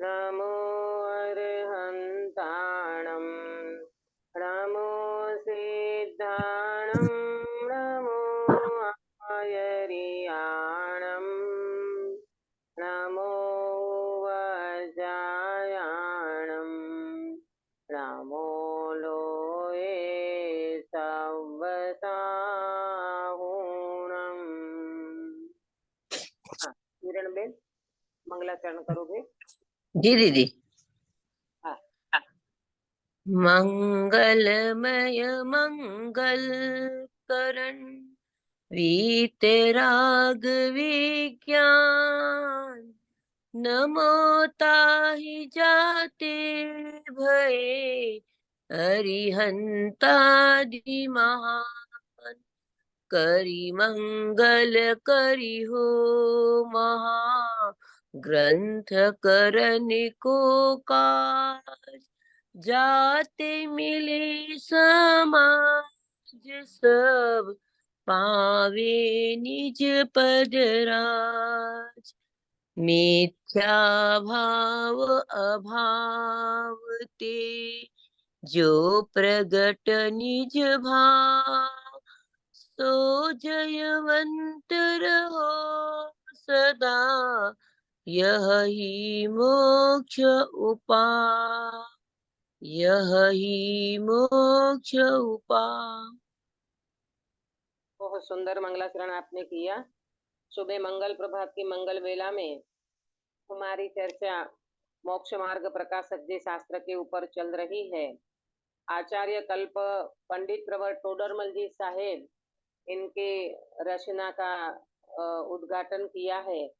नमो अर्हन्ताणं नमो सिद्धाणं नमो आयर्याणं नमो वज्रायाणं नमो लोये सव्वसाहुणम्। हाँ, किरणबेन मंगलाचरण करोगे? जी दीदी। हाँ। मंगलमय मंगल करण वीतराग विज्ञान नमो ताहि जाते भये अरिहंतादि महान करि मंगल करि हो महा ग्रंथ करने को काज जाते मिले समाज सब पावे निज पद राज मिथ्या भाव अभाव ते जो प्रगट निज भाव सो जयवंत रहो सदा यही मोक्ष उपाय यही मोक्ष उपाय। बहुत सुंदर मंगलाचरण आपने किया। सुबह मंगल प्रभात की मंगल वेला में हमारी चर्चा मोक्ष मार्ग प्रकाशक जी शास्त्र के ऊपर चल रही है। आचार्य कल्प पंडित प्रवर टोडरमल जी साहेब इनके रचना का उद्घाटन किया है।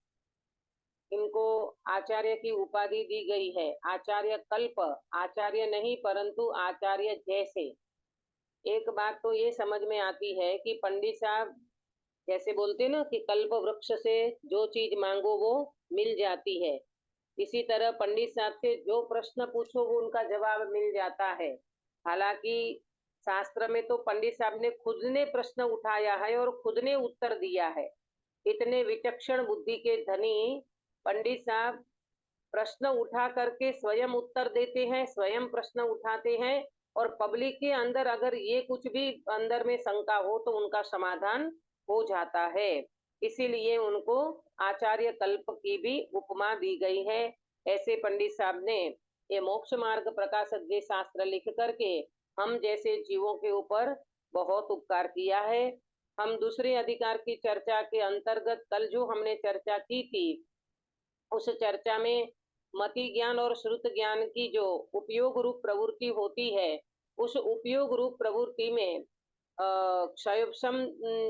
इनको आचार्य की उपाधि दी गई है, आचार्य कल्प, आचार्य नहीं परंतु आचार्य जैसे। एक बात तो ये समझ में आती है कि पंडित साहब जैसे बोलते ना कि कल्प वृक्ष से जो चीज मांगो वो मिल जाती है, इसी तरह पंडित साहब से जो प्रश्न पूछो वो उनका जवाब मिल जाता है। हालांकि शास्त्र में तो पंडित साहब ने खुद ने प्रश्न उठाया है और खुद ने उत्तर दिया है। इतने विचक्षण बुद्धि के धनी पंडित साहब प्रश्न उठा करके स्वयं उत्तर देते हैं, स्वयं प्रश्न उठाते हैं, और पब्लिक के अंदर अगर ये कुछ भी अंदर में शंका हो तो उनका समाधान हो जाता है। इसीलिए उनको आचार्य कल्प की भी उपमा दी गई है। ऐसे पंडित साहब ने ये मोक्ष मार्ग प्रकाशक जी शास्त्र लिख करके हम जैसे जीवों के ऊपर बहुत उपकार किया है। हम दूसरे अधिकार की चर्चा के अंतर्गत कल जो हमने चर्चा की थी, उस चर्चा में मति ज्ञान और श्रुत ज्ञान की जो उपयोग रूप प्रवृत्ति होती है, उस उपयोग रूप प्रवृत्ति में क्षयोपम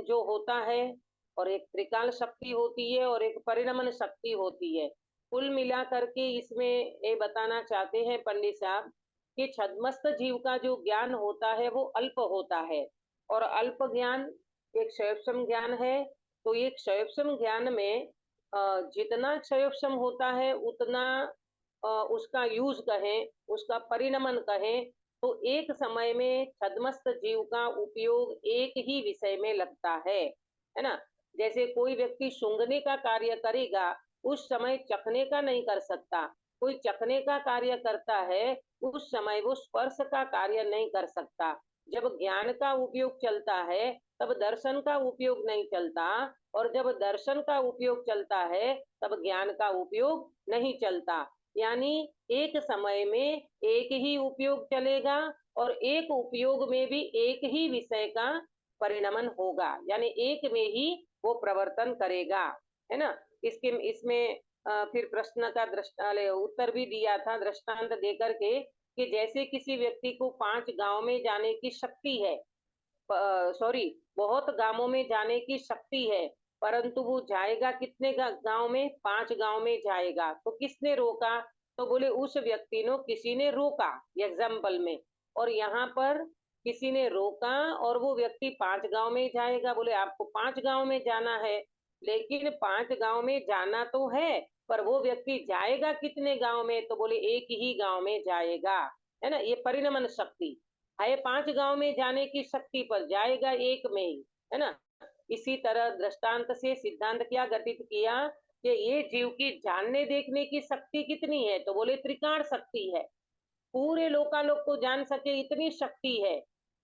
जो होता है, और एक त्रिकाल शक्ति होती है और एक परिणमन शक्ति होती है। कुल मिला करके इसमें ये बताना चाहते हैं पंडित साहब कि छद्मस्त जीव का जो ज्ञान होता है वो अल्प होता है, और अल्प ज्ञान एक क्षयोपम ज्ञान है। तो ये क्षयोपम ज्ञान में जितना क्षयोपम होता है उतना उसका यूज कहें, उसका परिणमन कहें, तो एक समय में छद्मस्त जीव का उपयोग एक ही विषय में लगता है ना। जैसे कोई व्यक्ति सूंघने का कार्य करेगा, उस समय चखने का नहीं कर सकता। कोई चखने का कार्य करता है, उस समय वो स्पर्श का कार्य नहीं कर सकता। जब ज्ञान का उपयोग चलता है तब दर्शन का उपयोग नहीं चलता, और जब दर्शन का उपयोग चलता है तब ज्ञान का उपयोग नहीं चलता। यानी एक समय में एक ही उपयोग चलेगा और एक उपयोग में भी एक ही विषय का परिणमन होगा, यानी एक में ही वो प्रवर्तन करेगा, है ना। इसके इसमें फिर प्रश्न का उत्तर भी दिया था दृष्टांत देकर के कि जैसे किसी व्यक्ति को 5 गांव में जाने की शक्ति है, सॉरी बहुत गांवों में जाने की शक्ति है, परंतु वो जाएगा कितने गांव में? 5 गांव में जाएगा। तो किसने रोका? तो बोले उस व्यक्ति ने, किसी ने रोका एग्जाम्पल में, और यहाँ पर किसी ने रोका और वो व्यक्ति 5 गांव में जाएगा। बोले आपको 5 गांव में जाना है, लेकिन 5 गांव में जाना तो है, पर वो व्यक्ति जाएगा कितने गांव में? तो बोले एक ही गांव में जाएगा, है ना। ये परिणमन शक्ति है, 5 गांव में जाने की शक्ति पर जाएगा एक में ही, है ना। इसी तरह दृष्टांत से सिद्धांत क्या घटित किया कि ये जीव की जानने देखने की शक्ति कितनी है, तो बोले त्रिकाण शक्ति है, पूरे लोकालोक को जान सके इतनी शक्ति है।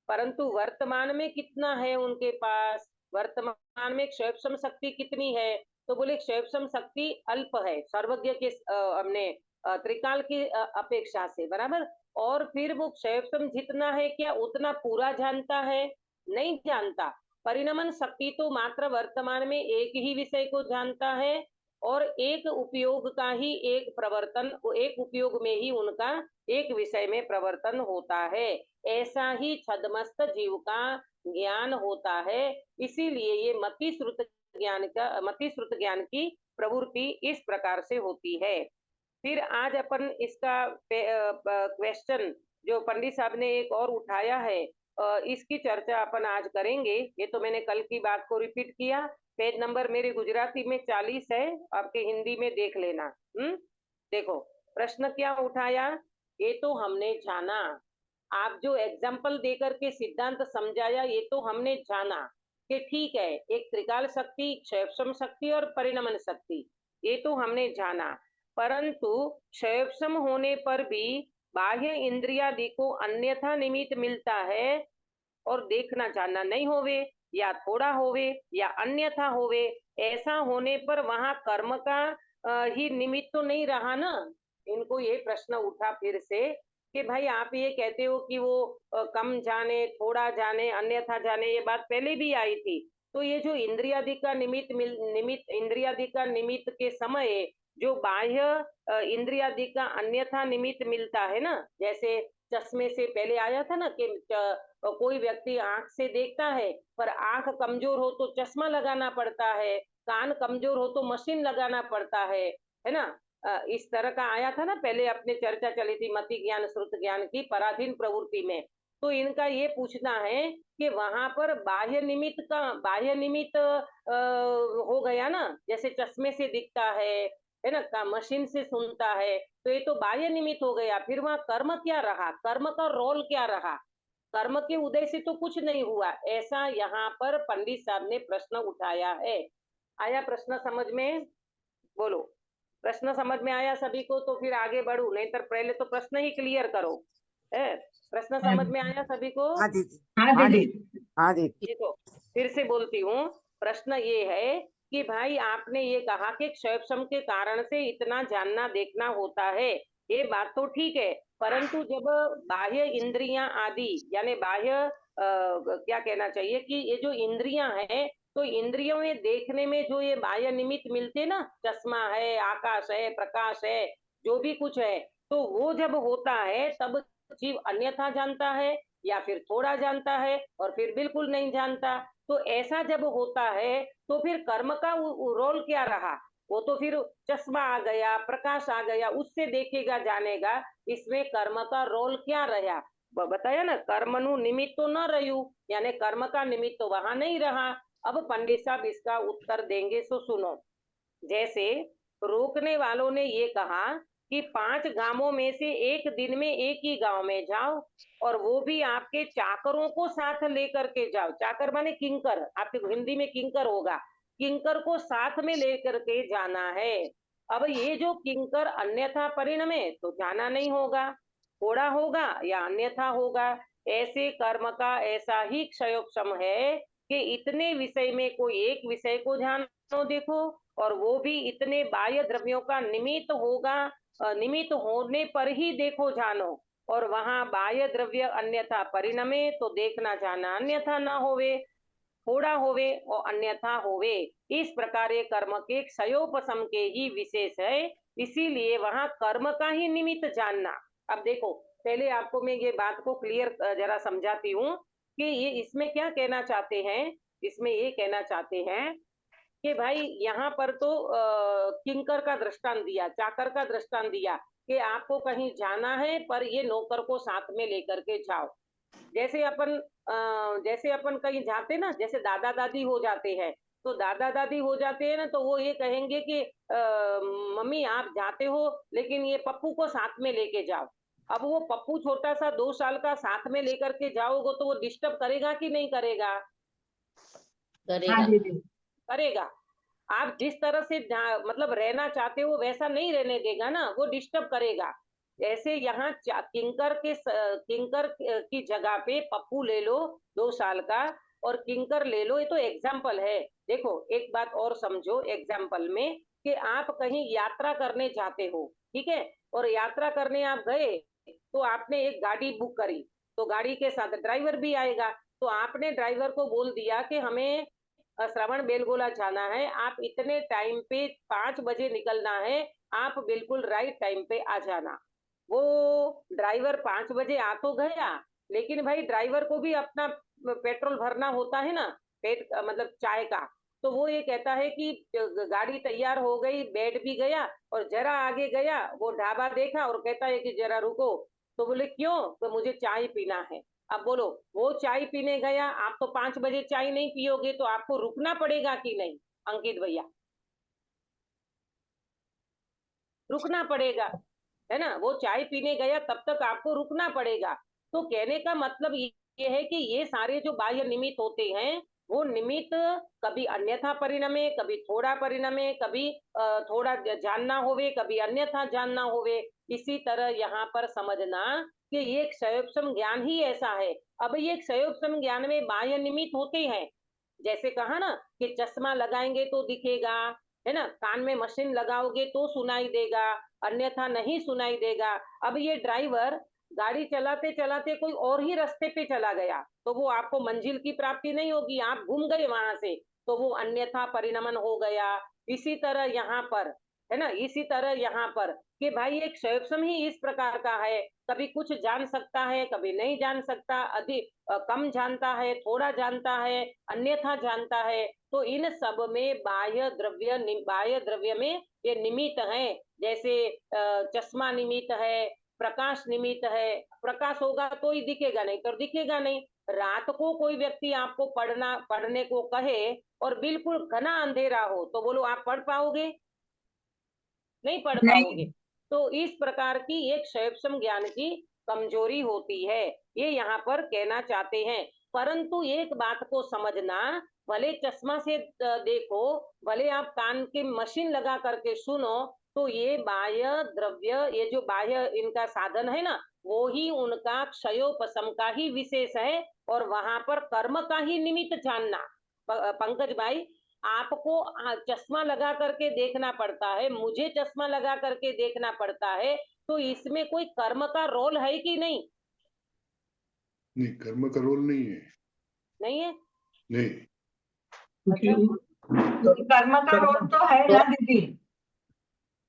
परंतु वर्तमान में कितना है उनके पास, वर्तमान में क्षयक्षम शक्ति कितनी है, तो बोले क्षयक्षम शक्ति अल्प है सर्वज्ञ के हमने त्रिकाल की अपेक्षा से, बराबर। और फिर वो क्षयक्षम जितना है क्या उतना पूरा जानता है, नहीं जानता। परिणमन शक्ति तो मात्र वर्तमान में एक ही विषय को जानता है और एक उपयोग का ही एक प्रवर्तन, एक उपयोग में ही उनका एक विषय में प्रवर्तन होता है। ऐसा ही छद्मस्त जीव का ज्ञान होता है। इसीलिए ये मति श्रुत ज्ञान की प्रवृत्ति इस प्रकार से होती है। फिर आज अपन इसका क्वेश्चन जो पंडित साहब ने एक और उठाया है, इसकी चर्चा अपन आज करेंगे। ये तो मैंने कल की बात को रिपीट किया। पेज नंबर मेरे गुजराती में 40 है, आपके हिंदी में देख लेना। देखो प्रश्न क्या उठाया, ये तो हमने जाना, आप जो एग्जाम्पल देकर के सिद्धांत समझाया ये तो हमने जाना कि ठीक है, एक त्रिकाल शक्ति, क्षयक्षम शक्ति और परिणमन शक्ति, ये तो हमने जाना। परंतु क्षयक्षम होने पर भी बाह्य इंद्रियादि को अन्यथा निमित्त मिलता है और देखना जानना नहीं होवे, या थोड़ा होवे या अन्यथा होवे, ऐसा होने पर वहां कर्म का ही निमित्त तो नहीं रहा ना। इनको ये प्रश्न उठा फिर से कि भाई आप ये कहते हो कि वो कम जाने, थोड़ा जाने, अन्यथा जाने, ये बात पहले भी आई थी। तो ये जो इंद्रियादि का निमित्त इंद्रियादि का निमित्त के समय जो बाह्य इंद्रियादि का अन्यथा निमित्त मिलता है ना, जैसे चश्मे से पहले आया था ना कि कोई व्यक्ति आंख से देखता है पर आंख कमजोर हो तो चश्मा लगाना पड़ता है, कान कमजोर हो तो मशीन लगाना पड़ता है ना। इस तरह का आया था ना, पहले अपने चर्चा चली थी मति ज्ञान श्रुत ज्ञान की पराधीन प्रवृत्ति में। तो इनका ये पूछना है कि वहां पर बाह्य निमित्त हो गया ना, जैसे चश्मे से दिखता है ना, मशीन से सुनता है, तो ये तो बाह्य निमित्त हो गया। फिर वहां कर्म क्या रहा, कर्म का रोल क्या रहा, कर्म के उदय से तो कुछ नहीं हुआ। ऐसा यहाँ पर पंडित साहब ने प्रश्न उठाया है। आया प्रश्न समझ में? बोलो, प्रश्न समझ में आया सभी को? तो फिर आगे बढ़ू, नहीं तो पहले तो प्रश्न ही क्लियर करो। है, प्रश्न समझ में आया सभी को? हाँ दीदी, हाँ दीदी। हाँ दीदी। ये तो फिर से बोलती हूँ, प्रश्न ये है कि भाई आपने ये कहा कि क्षयक्षम के कारण से इतना जानना देखना होता है, ये बात तो ठीक है। परंतु जब बाह्य इंद्रियां आदि यानी बाह्य क्या कहना चाहिए कि ये जो इंद्रियां हैं, तो इंद्रियों में देखने में जो ये बाह्य निमित्त मिलते ना, चश्मा है, आकाश है, प्रकाश है, जो भी कुछ है, तो वो जब होता है तब जीव अन्यथा जानता है या फिर थोड़ा जानता है और फिर बिल्कुल नहीं जानता। तो ऐसा जब होता है तो फिर कर्म का रोल क्या रहा, वो तो फिर चश्मा आ गया, प्रकाश आ गया, उससे देखेगा जानेगा, इसमें कर्म का रोल क्या रहा? बताया ना, कर्मनु निमित्त तो न रह्यु, यानी कर्म का निमित्त तो वहां नहीं रहा। अब पंडित साहब इसका उत्तर देंगे, सो सुनो। जैसे रोकने वालों ने ये कहा कि 5 गांवों में से एक दिन में एक ही गांव में जाओ, और वो भी आपके चाकरों को साथ लेकर के जाओ। चाकर माने किंकर, आपके हिंदी में किंकर होगा, किंकर को साथ में लेकर के जाना है। अब ये जो किंकर अन्यथा परिणमे तो जाना नहीं होगा, थोड़ा होगा या अन्यथा होगा। ऐसे कर्म का ऐसा ही क्षयोक्षम है कि इतने विषय में कोई एक विषय को जानो देखो, और वो भी इतने बाह्य द्रव्यों का निमित्त होगा, निमित्त होने पर ही देखो जानो, और वहां बाह्य द्रव्य अन्यथा परिणमे तो देखना जाना अन्यथा ना होवे, थोड़ा होवे और अन्यथा होवे। इस प्रकार ये कर्म के क्षयोपशम के ही विशेष है, इसीलिए वहां कर्म का ही निमित्त जानना। अब देखो, पहले आपको मैं ये बात को क्लियर जरा समझाती हूँ कि ये इसमें क्या कहना चाहते हैं। इसमें ये कहना चाहते हैं कि भाई यहाँ पर तो किंकर का दृष्टांत दिया, चाकर का दृष्टांत दिया कि आपको कहीं जाना है पर ये नौकर को साथ में लेकर के जाओ। जैसे अपन कहीं जाते ना, जैसे दादा दादी हो जाते हैं, तो दादा दादी हो जाते हैं ना, तो वो ये कहेंगे कि मम्मी आप जाते हो लेकिन ये पप्पू को साथ में लेके जाओ। अब वो पप्पू छोटा सा 2 साल का साथ में लेकर के जाओगे तो वो डिस्टर्ब करेगा कि नहीं करेगा? हाँ दीदी। करेगा। आप जिस तरह से मतलब रहना चाहते हो वैसा नहीं रहने देगा ना, वो डिस्टर्ब करेगा। ऐसे यहाँ किंकर की जगह पे पप्पू ले लो 2 साल का, और किंकर ले लो, ये तो एग्जाम्पल है। देखो एक बात और समझो एग्जाम्पल में, कि आप कहीं यात्रा करने जाते हो, ठीक है, और यात्रा करने आप गए, तो आपने एक गाड़ी बुक करी, तो गाड़ी के साथ ड्राइवर भी आएगा, तो आपने ड्राइवर को बोल दिया कि हमें श्रवण बेलगोला जाना है, आप इतने टाइम पे 5 बजे निकलना है, आप बिल्कुल राइट टाइम पे आ जाना। वो ड्राइवर 5 बजे आ तो गया, लेकिन भाई ड्राइवर को भी अपना पेट्रोल भरना होता है ना, पेट मतलब चाय का। तो वो ये कहता है कि गाड़ी तैयार हो गई, बैठ भी गया, और जरा आगे गया, वो ढाबा देखा और कहता है कि जरा रुको। तो बोले क्यों? तो मुझे चाय पीना है। अब बोलो, वो चाय पीने गया, आप तो 5 बजे चाय नहीं पियोगे, तो आपको रुकना पड़ेगा कि नहीं अंकित भैया? रुकना पड़ेगा, है ना? वो चाय पीने गया, तब तक आपको रुकना पड़ेगा। तो कहने का मतलब ये है कि ये सारे जो बाह्य निमित्त होते हैं, वो निमित्त कभी अन्यथा परिणमे, कभी थोड़ा परिणमे, कभी थोड़ा जानना होवे, कभी अन्यथा जानना होवे। इसी तरह यहाँ पर समझना कि ये क्षयोपम ज्ञान ही ऐसा है। अब ये क्षयोपम ज्ञान में बाह्य निमित्त होते हैं, जैसे कहा ना कि चश्मा लगाएंगे तो दिखेगा, है ना, कान में मशीन लगाओगे तो सुनाई देगा, अन्यथा नहीं सुनाई देगा। अब ये ड्राइवर गाड़ी चलाते चलाते कोई और ही रास्ते पे चला गया, तो वो आपको मंजिल की प्राप्ति नहीं होगी, आप घूम गए वहां से, तो वो अन्यथा परिणमन हो गया। इसी तरह यहाँ पर, है ना, इसी तरह यहाँ पर कि भाई एक क्षयोपम ही इस प्रकार का है, कभी कुछ जान सकता है, कभी नहीं जान सकता, अधिक कम जानता है, थोड़ा जानता है, अन्यथा जानता है। तो इन सब में बाह्य द्रव्य में ये निमित्त है। जैसे चश्मा निमित्त है, प्रकाश निमित्त है। प्रकाश होगा तो ही दिखेगा, नहीं तो दिखेगा नहीं। रात को कोई व्यक्ति आपको पढ़ने को कहे और बिल्कुल घना अंधेरा हो, तो बोलो आप पढ़ पाओगे? नहीं पढ़ पाओगे। नहीं। तो इस प्रकार की एक क्षयोपम ज्ञान की कमजोरी होती है, ये यहाँ पर कहना चाहते हैं। परंतु एक बात को समझना, भले चश्मा से देखो, भले आप कान के मशीन लगा करके सुनो, तो ये बाह्य द्रव्य, ये जो बाह्य इनका साधन है ना, वो ही उनका क्षयोपशम का ही विशेष है, और वहां पर कर्म का ही निमित्त जानना। पंकज भाई, आपको चश्मा लगा करके देखना पड़ता है, मुझे चश्मा लगा करके देखना पड़ता है, तो इसमें कोई कर्म का रोल है कि नहीं? नहीं, कर्म का रोल नहीं है। नहीं है? नहीं। अच्छा, कर्म का रोल तो है ना दीदी।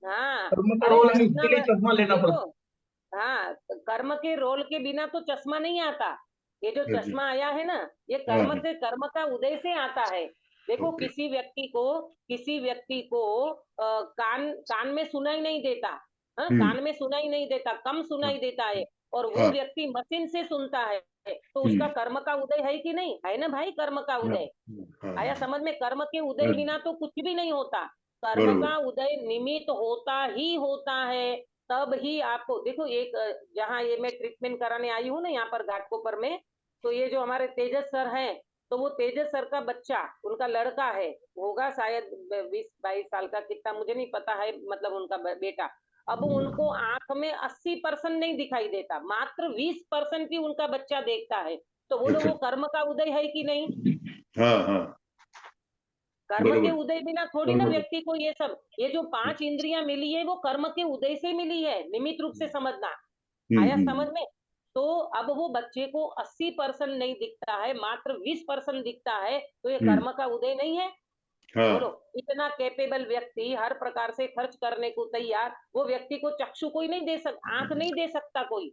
हाँ, कर्म का अरे रोल है, चश्मा इसके लिए चश्मा लेना देखो, पड़ता हाँ, कर्म के रोल के बिना तो चश्मा नहीं आता। ये जो हाँ जी। चश्मा आया है ना, ये हाँ कर्म हाँ। से, कर्म का उदय से आता है। देखो ओके। किसी व्यक्ति को कान कान में सुनाई नहीं देता, हाँ, कान में सुनाई नहीं देता, कम सुनाई देता है, और वो हाँ। व्यक्ति मशीन से सुनता है, तो उसका हम्म। कर्म का उदय है कि नहीं? है ना भाई, कर्म का हाँ उदय। हाँ आया हाँ। समझ में? कर्म के उदय हाँ, बिना तो कुछ भी नहीं होता। कर्म बरोबर। का उदय निमित्त होता ही होता है, तब ही आपको देखो। एक जहाँ ये मैं ट्रीटमेंट कराने आई हूँ ना, यहाँ पर घाटकोपर में, तो ये जो हमारे तेजस सर हैं, तो वो तेजस सर का बच्चा, उनका लड़का है, होगा शायद 20-22 साल का, कितना मुझे नहीं पता है, मतलब उनका बेटा। अब उनको आंख में 80% नहीं दिखाई देता, मात्र 20% ही उनका बच्चा देखता है। तो बोलो अच्छा। वो कर्म का उदय है कि नहीं? हाँ हाँ, कर्म के बरोबर। उदय बिना थोड़ी ना बरोबर। व्यक्ति को ये सब, ये जो 5 इंद्रियां मिली है, वो कर्म के उदय से मिली है, निमित्त रूप से समझना। आया समझ हम्म। में? तो अब वो बच्चे को 80% नहीं दिखता है, मात्र 20% दिखता है, तो ये हम्म। कर्म का उदय नहीं है? बोलो, हाँ इतना कैपेबल व्यक्ति, हर प्रकार से खर्च करने को तैयार, वो व्यक्ति को चक्षु कोई नहीं दे सकता, आंख नहीं दे सकता कोई?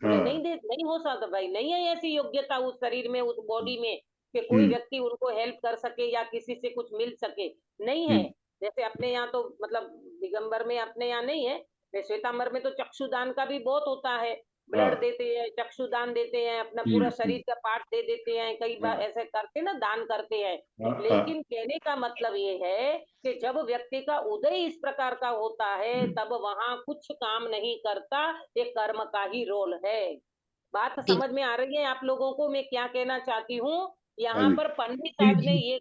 बोले हाँ। नहीं हो सकता भाई, नहीं है ऐसी योग्यता उस शरीर में, उस बॉडी में, कि कोई हम्म। व्यक्ति उनको हेल्प कर सके या किसी से कुछ मिल सके, नहीं है। हम्म। जैसे अपने यहाँ तो मतलब दिगंबर में अपने यहाँ नहीं है, श्वेतांबर में तो चक्षुदान का भी बहुत होता है, ब्लड हाँ। देते हैं, चक्षुदान देते हैं, अपना पूरा शरीर हम्म। का पार्ट दे देते हैं, कई बार हाँ ऐसे करते ना, दान करते हैं। हाँ हाँ। लेकिन कहने का मतलब ये है कि जब व्यक्ति का उदय इस प्रकार का होता है, तब वहां कुछ काम नहीं करता, ये कर्म का ही रोल है। बात समझ में आ रही है आप लोगों को मैं क्या कहना चाहती हूँ? हाँ यहाँ जी। पर पंडित जी साहब ने जी। ये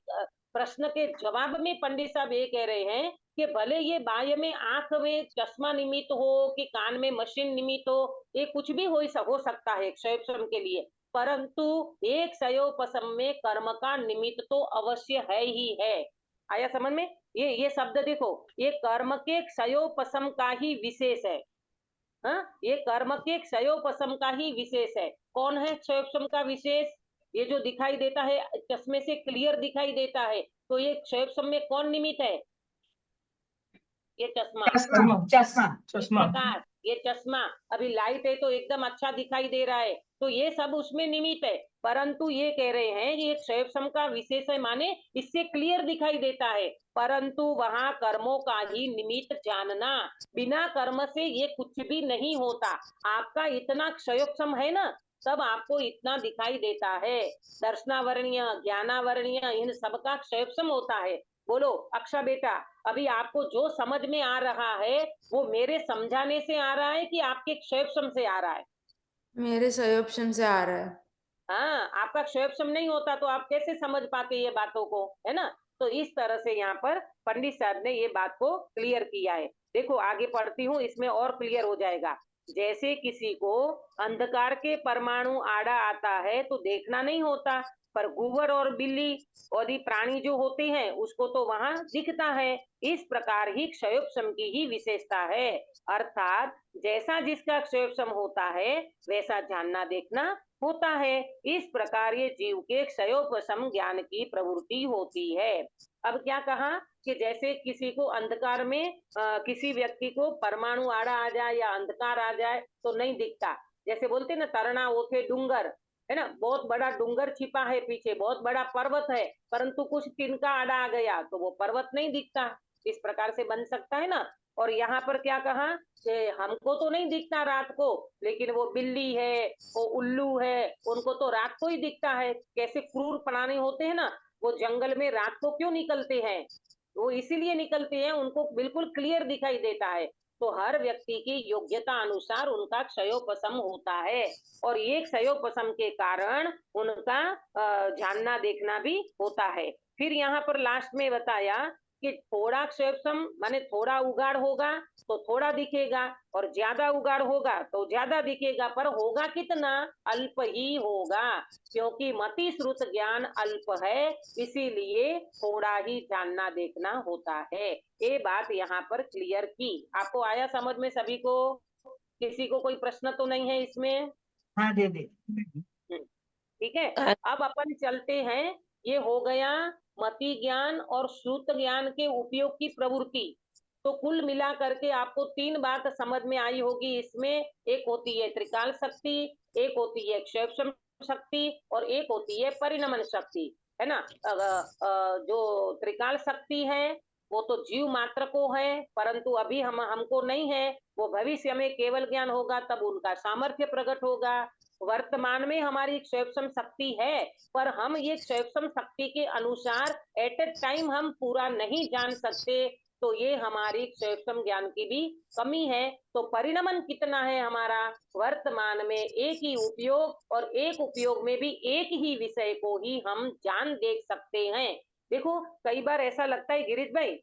प्रश्न के जवाब में पंडित साहब ये कह रहे हैं कि भले ये बाह्य में आंख में चश्मा निमित्त हो कि कान में मशीन निमित्त हो, ये कुछ भी हो सकता है क्षयोपशम के लिए, परंतु एक क्षयोपशम में कर्म का निमित्त तो अवश्य है ही है। आया समझ में? ये शब्द देखो, ये कर्म के क्षयोपशम का ही विशेष है। हाँ, ये कर्म के क्षयोपशम का ही विशेष है। कौन है क्षयोपशम का विशेष? ये जो दिखाई देता है, चश्मे से क्लियर दिखाई देता है, तो ये क्षयोपशम में कौन निमित्त है? ये चश्मा, चश्मा चश्मा इस प्रकार ये चश्मा, अभी लाइट है तो एकदम अच्छा दिखाई दे रहा है, तो ये सब उसमें निमित्त है। परंतु ये कह रहे हैं ये क्षयोपशम का विशेष है, माने इससे क्लियर दिखाई देता है, परंतु वहां कर्मों का ही निमित्त जानना, बिना कर्म से ये कुछ भी नहीं होता। आपका इतना क्षयोपशम है ना, तब आपको इतना दिखाई देता है। दर्शनावरणीय, ज्ञानावरणीय, इन सबका क्षयोपशम होता है। बोलो अक्षा बेटा, अभी आपको जो समझ में आ रहा है वो मेरे समझाने से आ रहा है कि आपके क्षयोपशम से आ रहा है? मेरे क्षयोपशम से आ रहा है। हाँ, आपका क्षयोपशम नहीं होता तो आप कैसे समझ पाते ये बातों को, है ना? तो इस तरह से यहाँ पर पंडित साहब ने ये बात को क्लियर किया है। देखो आगे पढ़ती हूँ, इसमें और क्लियर हो जाएगा। जैसे किसी को अंधकार के परमाणु आड़ा आता है तो देखना नहीं होता, पर गुवर और बिल्ली और प्राणी जो होते हैं उसको तो वहां दिखता है। इस प्रकार ही क्षयोपशम की ही विशेषता है, अर्थात जैसा जिसका क्षयोपशम होता है वैसा जानना देखना होता है। इस प्रकार ये जीव के क्षयोपशम ज्ञान की प्रवृत्ति होती है। अब क्या कहा कि जैसे किसी को अंधकार में किसी व्यक्ति को परमाणु आड़ा आ जाए या अंधकार आ जाए तो नहीं दिखता। जैसे बोलते ना, तरना ओथे डूंगर, है ना, बहुत बड़ा डूंगर छिपा है पीछे, बहुत बड़ा पर्वत है, परंतु कुछ तिनका आड़ा आ गया तो वो पर्वत नहीं दिखता। इस प्रकार से बन सकता है ना। और यहाँ पर क्या कहा कि हमको तो नहीं दिखता रात को, लेकिन वो बिल्ली है, वो उल्लू है, उनको तो रात को ही दिखता है। कैसे क्रूर प्राणी होते हैं ना, वो जंगल में रात को क्यों निकलते हैं? वो इसीलिए निकलते हैं, उनको बिल्कुल क्लियर दिखाई देता है। तो हर व्यक्ति की योग्यता अनुसार उनका क्षयोपशम होता है, और ये क्षयोपशम के कारण उनका जानना देखना भी होता है। फिर यहाँ पर लास्ट में बताया कि थोड़ा क्षयोपशम माने थोड़ा उगाड़ होगा तो थोड़ा दिखेगा, और ज्यादा उगाड़ होगा तो ज्यादा दिखेगा, पर होगा कितना? अल्प ही होगा, क्योंकि मति श्रुत ज्ञान अल्प है, इसीलिए थोड़ा ही जानना देखना होता है। ये बात यहाँ पर क्लियर की। आपको आया समझ में सभी को? किसी को कोई प्रश्न तो नहीं है इसमें? हाँ दे दे। ठीक है, अब अपन चलते हैं। ये हो गया मति ज्ञान और श्रुत ज्ञान के उपयोग की प्रवृत्ति। तो कुल मिला करके आपको 3 बात समझ में आई होगी इसमें। एक होती है त्रिकाल शक्ति, एक होती है क्षयोपशम शक्ति, और एक होती है परिणमन शक्ति, है ना। जो त्रिकाल शक्ति है वो तो जीव मात्र को है, परंतु अभी हमको नहीं है। वो भविष्य में केवल ज्ञान होगा तब उनका सामर्थ्य प्रकट होगा। वर्तमान में हमारी क्षयोपशम शक्ति है, पर हम ये क्षयोपशम शक्ति के अनुसार एट ए टाइम हम पूरा नहीं जान सकते, तो ये हमारी क्षयोपशम ज्ञान की भी कमी है। तो परिणमन कितना है हमारा? वर्तमान में एक ही उपयोग, और एक उपयोग में भी एक ही विषय को ही हम जान देख सकते हैं। देखो कई बार ऐसा लगता है गिरीश भाई,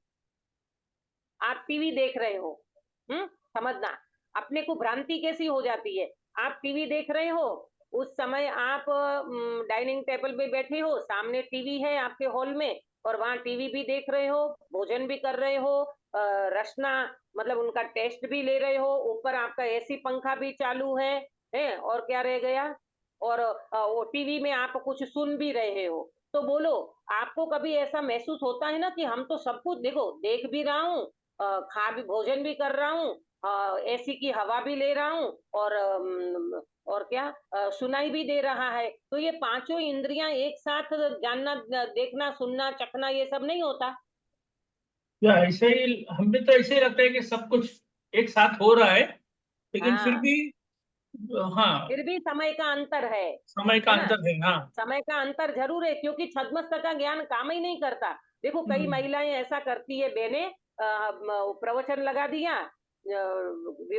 आप टीवी देख रहे हो, समझना अपने को भ्रांति कैसी हो जाती है। आप टीवी देख रहे हो, उस समय आप डाइनिंग टेबल पे बैठे हो, सामने टीवी है आपके हॉल में, और वहां टीवी भी देख रहे हो, भोजन भी कर रहे हो, रसना मतलब उनका टेस्ट भी ले रहे हो, ऊपर आपका एसी पंखा भी चालू है, और क्या रह गया, और वो टीवी में आप कुछ सुन भी रहे हो। तो बोलो आपको कभी ऐसा महसूस होता है ना कि हम तो सब कुछ देखो देख भी रहा हूँ, खा भी भोजन भी कर रहा हूँ, एसी की हवा भी ले रहा हूँ, और क्या सुनाई भी दे रहा है। तो ये पांचों इंद्रियां एक साथ जानना देखना सुनना चखना ये सब नहीं होता? या ऐसे ही हमें तो ऐसे ही लगता है कि सब कुछ एक साथ हो रहा है, लेकिन फिर हाँ, भी हाँ फिर भी समय का अंतर है समय का ना। अंतर है। हाँ समय का अंतर जरूर है, क्योंकि छद्मस्त का ज्ञान काम ही नहीं करता। देखो कई महिलाएं ऐसा करती है, बहने प्रवचन लगा दिया,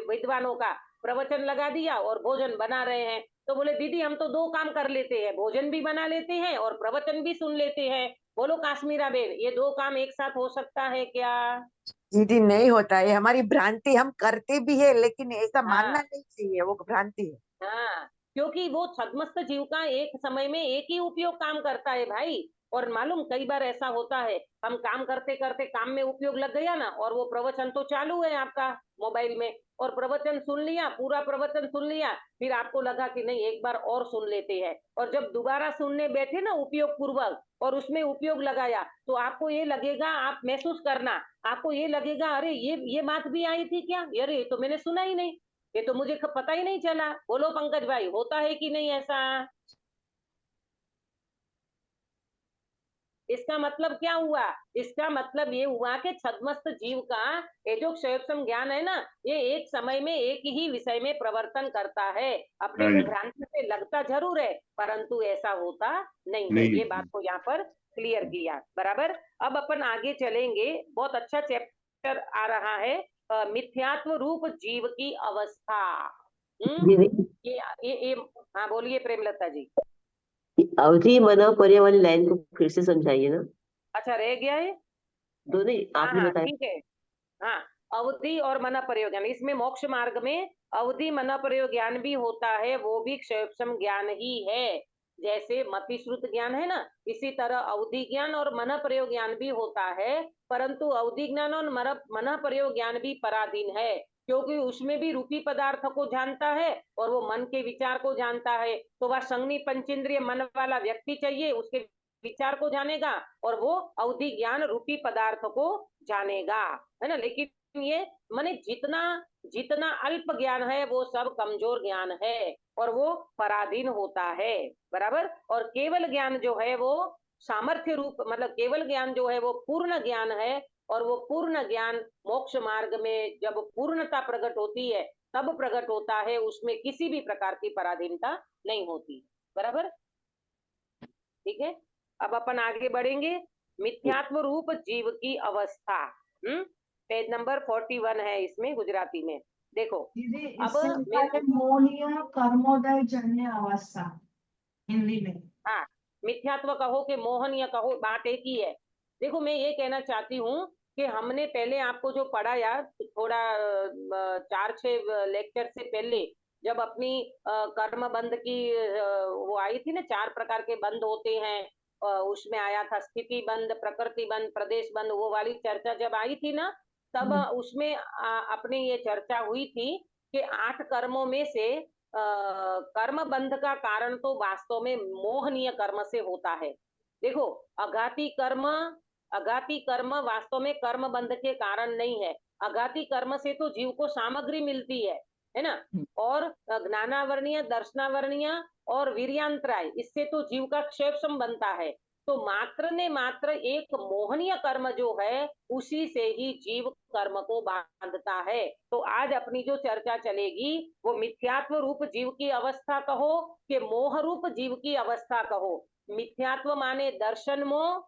विद्वानों का प्रवचन लगा दिया और भोजन बना रहे हैं, तो बोले दीदी हम तो 2 काम कर लेते हैं, भोजन भी बना लेते हैं और प्रवचन भी सुन लेते हैं। बोलो काश्मीरा बेन, ये दो काम एक साथ हो सकता है क्या? दीदी नहीं होता है, हमारी भ्रांति, हम करते भी है लेकिन ऐसा मानना हाँ नहीं चाहिए, वो भ्रांति है। हाँ, क्योंकि वो छद्मस्त जीव का एक समय में एक ही उपयोग काम करता है भाई। और मालूम कई बार ऐसा होता है, हम काम करते करते काम में उपयोग लग गया ना, और वो प्रवचन तो चालू है आपका मोबाइल में, और प्रवचन सुन लिया, पूरा प्रवचन सुन लिया, फिर आपको लगा कि नहीं एक बार और सुन लेते हैं, और जब दोबारा सुनने बैठे ना उपयोग पूर्वक और उसमें उपयोग लगाया, तो आपको ये लगेगा, आप महसूस करना, आपको ये लगेगा अरे ये बात भी आई थी क्या, अरे ये तो मैंने सुना ही नहीं, ये तो मुझे पता ही नहीं चला। बोलो पंकज भाई, होता है कि नहीं ऐसा? इसका मतलब क्या हुआ? इसका मतलब ये हुआ कि छद्मस्त जीव का ये जो क्षयोक्षम ज्ञान है ना, ये एक समय में एक ही विषय में प्रवर्तन करता है। अपने को Right. भ्रांति से लगता जरूर है, परंतु ऐसा होता नहीं है। नहीं। ये बात को यहाँ पर क्लियर किया, बराबर। अब अपन आगे चलेंगे, बहुत अच्छा चैप्टर आ रहा है, मिथ्यात्व रूप जीव की अवस्था। दीदी, ये हाँ बोलिए प्रेमलता जी। अवधि मनो पर्य वाली लाइन को फिर से समझाइए ना। अच्छा रह गया है? दोनों हाँ आपने हाँ बताया। ठीक है। हाँ, अवधि और मन प्रयोग ज्ञान, इसमें मोक्ष मार्ग में अवधि मन प्रयोग ज्ञान भी होता है, वो भी क्षयोक्षम ज्ञान ही है। जैसे मतिश्रुत ज्ञान है ना, इसी तरह अवधि ज्ञान और मन प्रयोग ज्ञान भी होता है, परंतु अवधि ज्ञान और मन प्रयोग ज्ञान भी पराधीन है, क्योंकि उसमें भी रूपी पदार्थ को जानता है और वो मन के विचार को जानता है। तो वह संगनी पंचेंद्रिय मन वाला व्यक्ति चाहिए, उसके विचार को जानेगा, और वो अवधि ज्ञान रूपी पदार्थ को जानेगा, है ना। लेकिन ये माने जितना जितना अल्प ज्ञान है वो सब कमजोर ज्ञान है, और वो पराधीन होता है, बराबर। और केवल ज्ञान जो है वो सामर्थ्य रूप, मतलब केवल ज्ञान जो है वो पूर्ण ज्ञान है, और वो पूर्ण ज्ञान मोक्ष मार्ग में जब पूर्णता प्रकट होती है तब प्रकट होता है, उसमें किसी भी प्रकार की पराधीनता नहीं होती, बराबर। ठीक है, अब अपन आगे बढ़ेंगे। मिथ्यात्व रूप जीव की अवस्था, पेज नंबर 41 है इसमें गुजराती में, देखो। दीदी अब इससे लिखा है मोहनीय कर्मोदय जन्य अवस्था हिंदी में। हाँ, मिथ्यात्व कहो कि मोहन या कहो, बात एक ही है। देखो मैं ये कहना चाहती हूँ कि हमने पहले आपको जो पढ़ाया थोड़ा 4-6 लेक्चर से पहले, जब अपनी कर्म बंध की वो आई थी ना, 4 प्रकार के बंध होते हैं, उसमें आया था स्थिति बंध, प्रकृति बंध, प्रदेश बंध, वो वाली चर्चा जब आई थी ना, तब उसमें अपने ये चर्चा हुई थी कि 8 कर्मों में से कर्म बंध का कारण तो वास्तव में मोहनीय कर्म से होता है। देखो, अघाती कर्म वास्तव में कर्म बंध के कारण नहीं है। अघाती कर्म से तो जीव को सामग्री मिलती है ना। और ज्ञानावरणीय, दर्शनावरणीय और वीर्यांतराय, इससे तो जीव का क्षेपसम बनता है। तो मात्र ने मात्र एक मोहनीय कर्म जो है उसी से ही जीव कर्म को बांधता है। तो आज अपनी जो चर्चा चलेगी वो मिथ्यात्व रूप जीव की अवस्था कहो कि मोह रूप जीव की अवस्था कहो। मिथ्यात्व माने दर्शन मोह,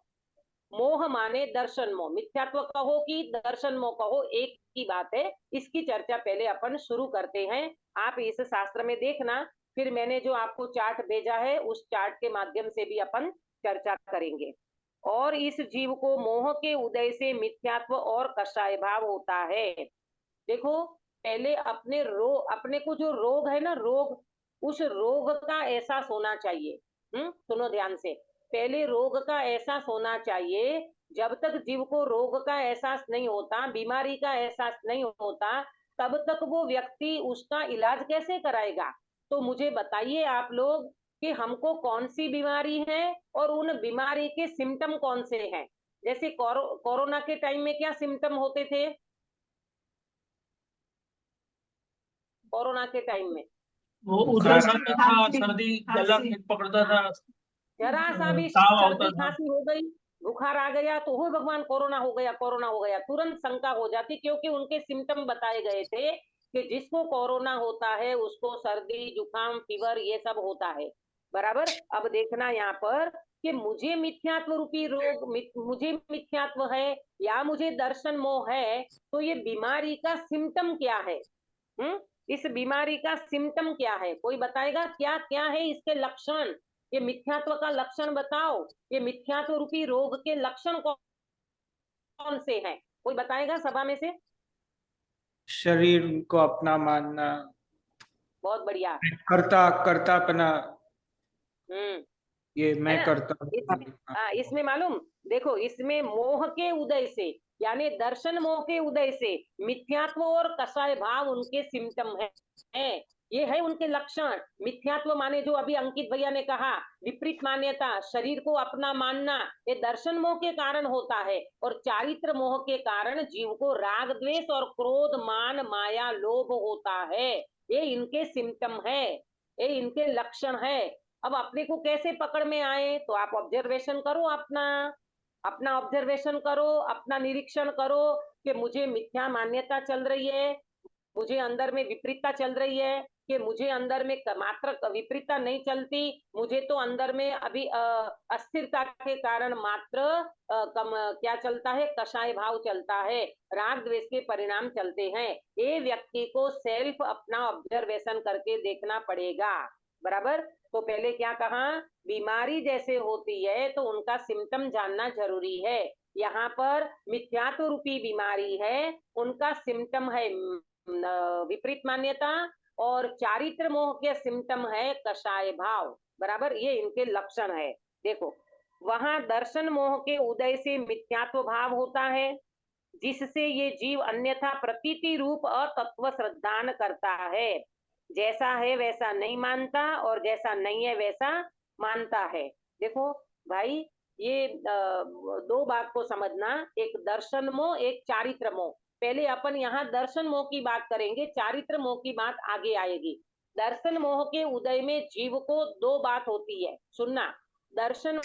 मोह माने दर्शन मोह। मिथ्यात्व कहो कि दर्शन मोह कहो, एक ही बात है। इसकी चर्चा पहले अपन शुरू करते हैं। आप इस शास्त्र में देखना, फिर मैंने जो आपको चार्ट भेजा है उस चार्ट के माध्यम से भी अपन चर्चा करेंगे। और इस जीव को मोह के उदय से मिथ्यात्व और कषाय भाव होता है। देखो, पहले अपने को जो रोग है ना, रोग, उस रोग का एहसास होना चाहिए। सुनो ध्यान से, पहले रोग का एहसास होना चाहिए। जब तक जीव को रोग का एहसास नहीं होता, बीमारी का एहसास नहीं होता, तब तक वो व्यक्ति उसका इलाज कैसे कराएगा? तो मुझे बताइए आप लोग कि हमको कौन सी बीमारी है और उन बीमारी के सिम्टम कौन से हैं। जैसे कोरोना के टाइम में क्या सिम्टम होते थे? कोरोना के टाइम में वो उधरस आता था, खांसी, सर्दी गला खांसी। पकड़ता था, जरा सा भी ताव सर्दी आता था। खांसी हो गई, बुखार आ गया, तो हो भगवान कोरोना हो गया, कोरोना हो गया, तुरंत शंका हो जाती, क्योंकि उनके सिम्टम बताए गए थे कि जिसको कोरोना होता है उसको सर्दी, जुकाम, फीवर ये सब होता है, बराबर। अब देखना यहाँ पर कि मुझे मिथ्यात्व रूपी रोग, मुझे मिथ्यात्व है या मुझे दर्शन मोह है, तो ये बीमारी का सिम्टम क्या है? इस बीमारी का सिम्टम क्या है? कोई बताएगा क्या क्या है इसके लक्षण? ये मिथ्यात्व का लक्षण बताओ, ये मिथ्यात्व रूपी रोग के लक्षण कौन से हैं? कोई बताएगा सभा में से? शरीर को अपना मानना, बहुत बढ़िया। कर्तापना, ये है मैं ना? करता हूँ। इसमें मालूम देखो, इसमें मोह के उदय से यानी दर्शन मोह के उदय से मिथ्यात्व और कषाय भाव उनके सिम्टम है। ये है उनके लक्षण। मिथ्यात्व माने जो अभी अंकित भैया ने कहा, विपरीत मान्यता, शरीर को अपना मानना, ये दर्शन मोह के कारण होता है। और चारित्र मोह के कारण जीव को राग द्वेष और क्रोध मान माया लोभ होता है। ये इनके सिम्टम है, ये इनके लक्षण है। अब अपने को कैसे पकड़ में आए? तो आप ऑब्जर्वेशन करो, अपना ऑब्जर्वेशन करो, अपना निरीक्षण करो कि मुझे मिथ्या मान्यता चल रही है, मुझे अंदर में विपरीतता चल रही है, कि मुझे अंदर में मात्र विपरीतता नहीं चलती, मुझे तो अंदर में अभी अस्थिरता के कारण मात्र क्या चलता है? कषाय भाव चलता है, राग द्वेष के परिणाम चलते हैं। ये व्यक्ति को सेल्फ अपना ऑब्जर्वेशन करके देखना पड़ेगा। बराबर? तो पहले क्या कहा? बीमारी जैसे होती है तो उनका सिम्टम जानना जरूरी है। यहाँ पर मिथ्यात्व रूपी बीमारी है, उनका सिम्टम है विपरीत मान्यता, और चारित्र मोह के सिम्टम है कषाय भाव। बराबर? ये इनके लक्षण है। देखो, वहां दर्शन मोह के उदय से मिथ्यात्व भाव होता है, जिससे ये जीव अन्यथा प्रतीति रूप अतत्व श्रद्धान करता है। जैसा है वैसा नहीं मानता और जैसा नहीं है वैसा मानता है। देखो भाई, ये दो बात को समझना, एक दर्शन मोह, एक चारित्र मोह। पहले अपन यहाँ दर्शन मोह की बात करेंगे, चारित्र मोह की बात आगे आएगी। दर्शन मोह के उदय में जीव को दो बात होती है, सुनना। दर्शन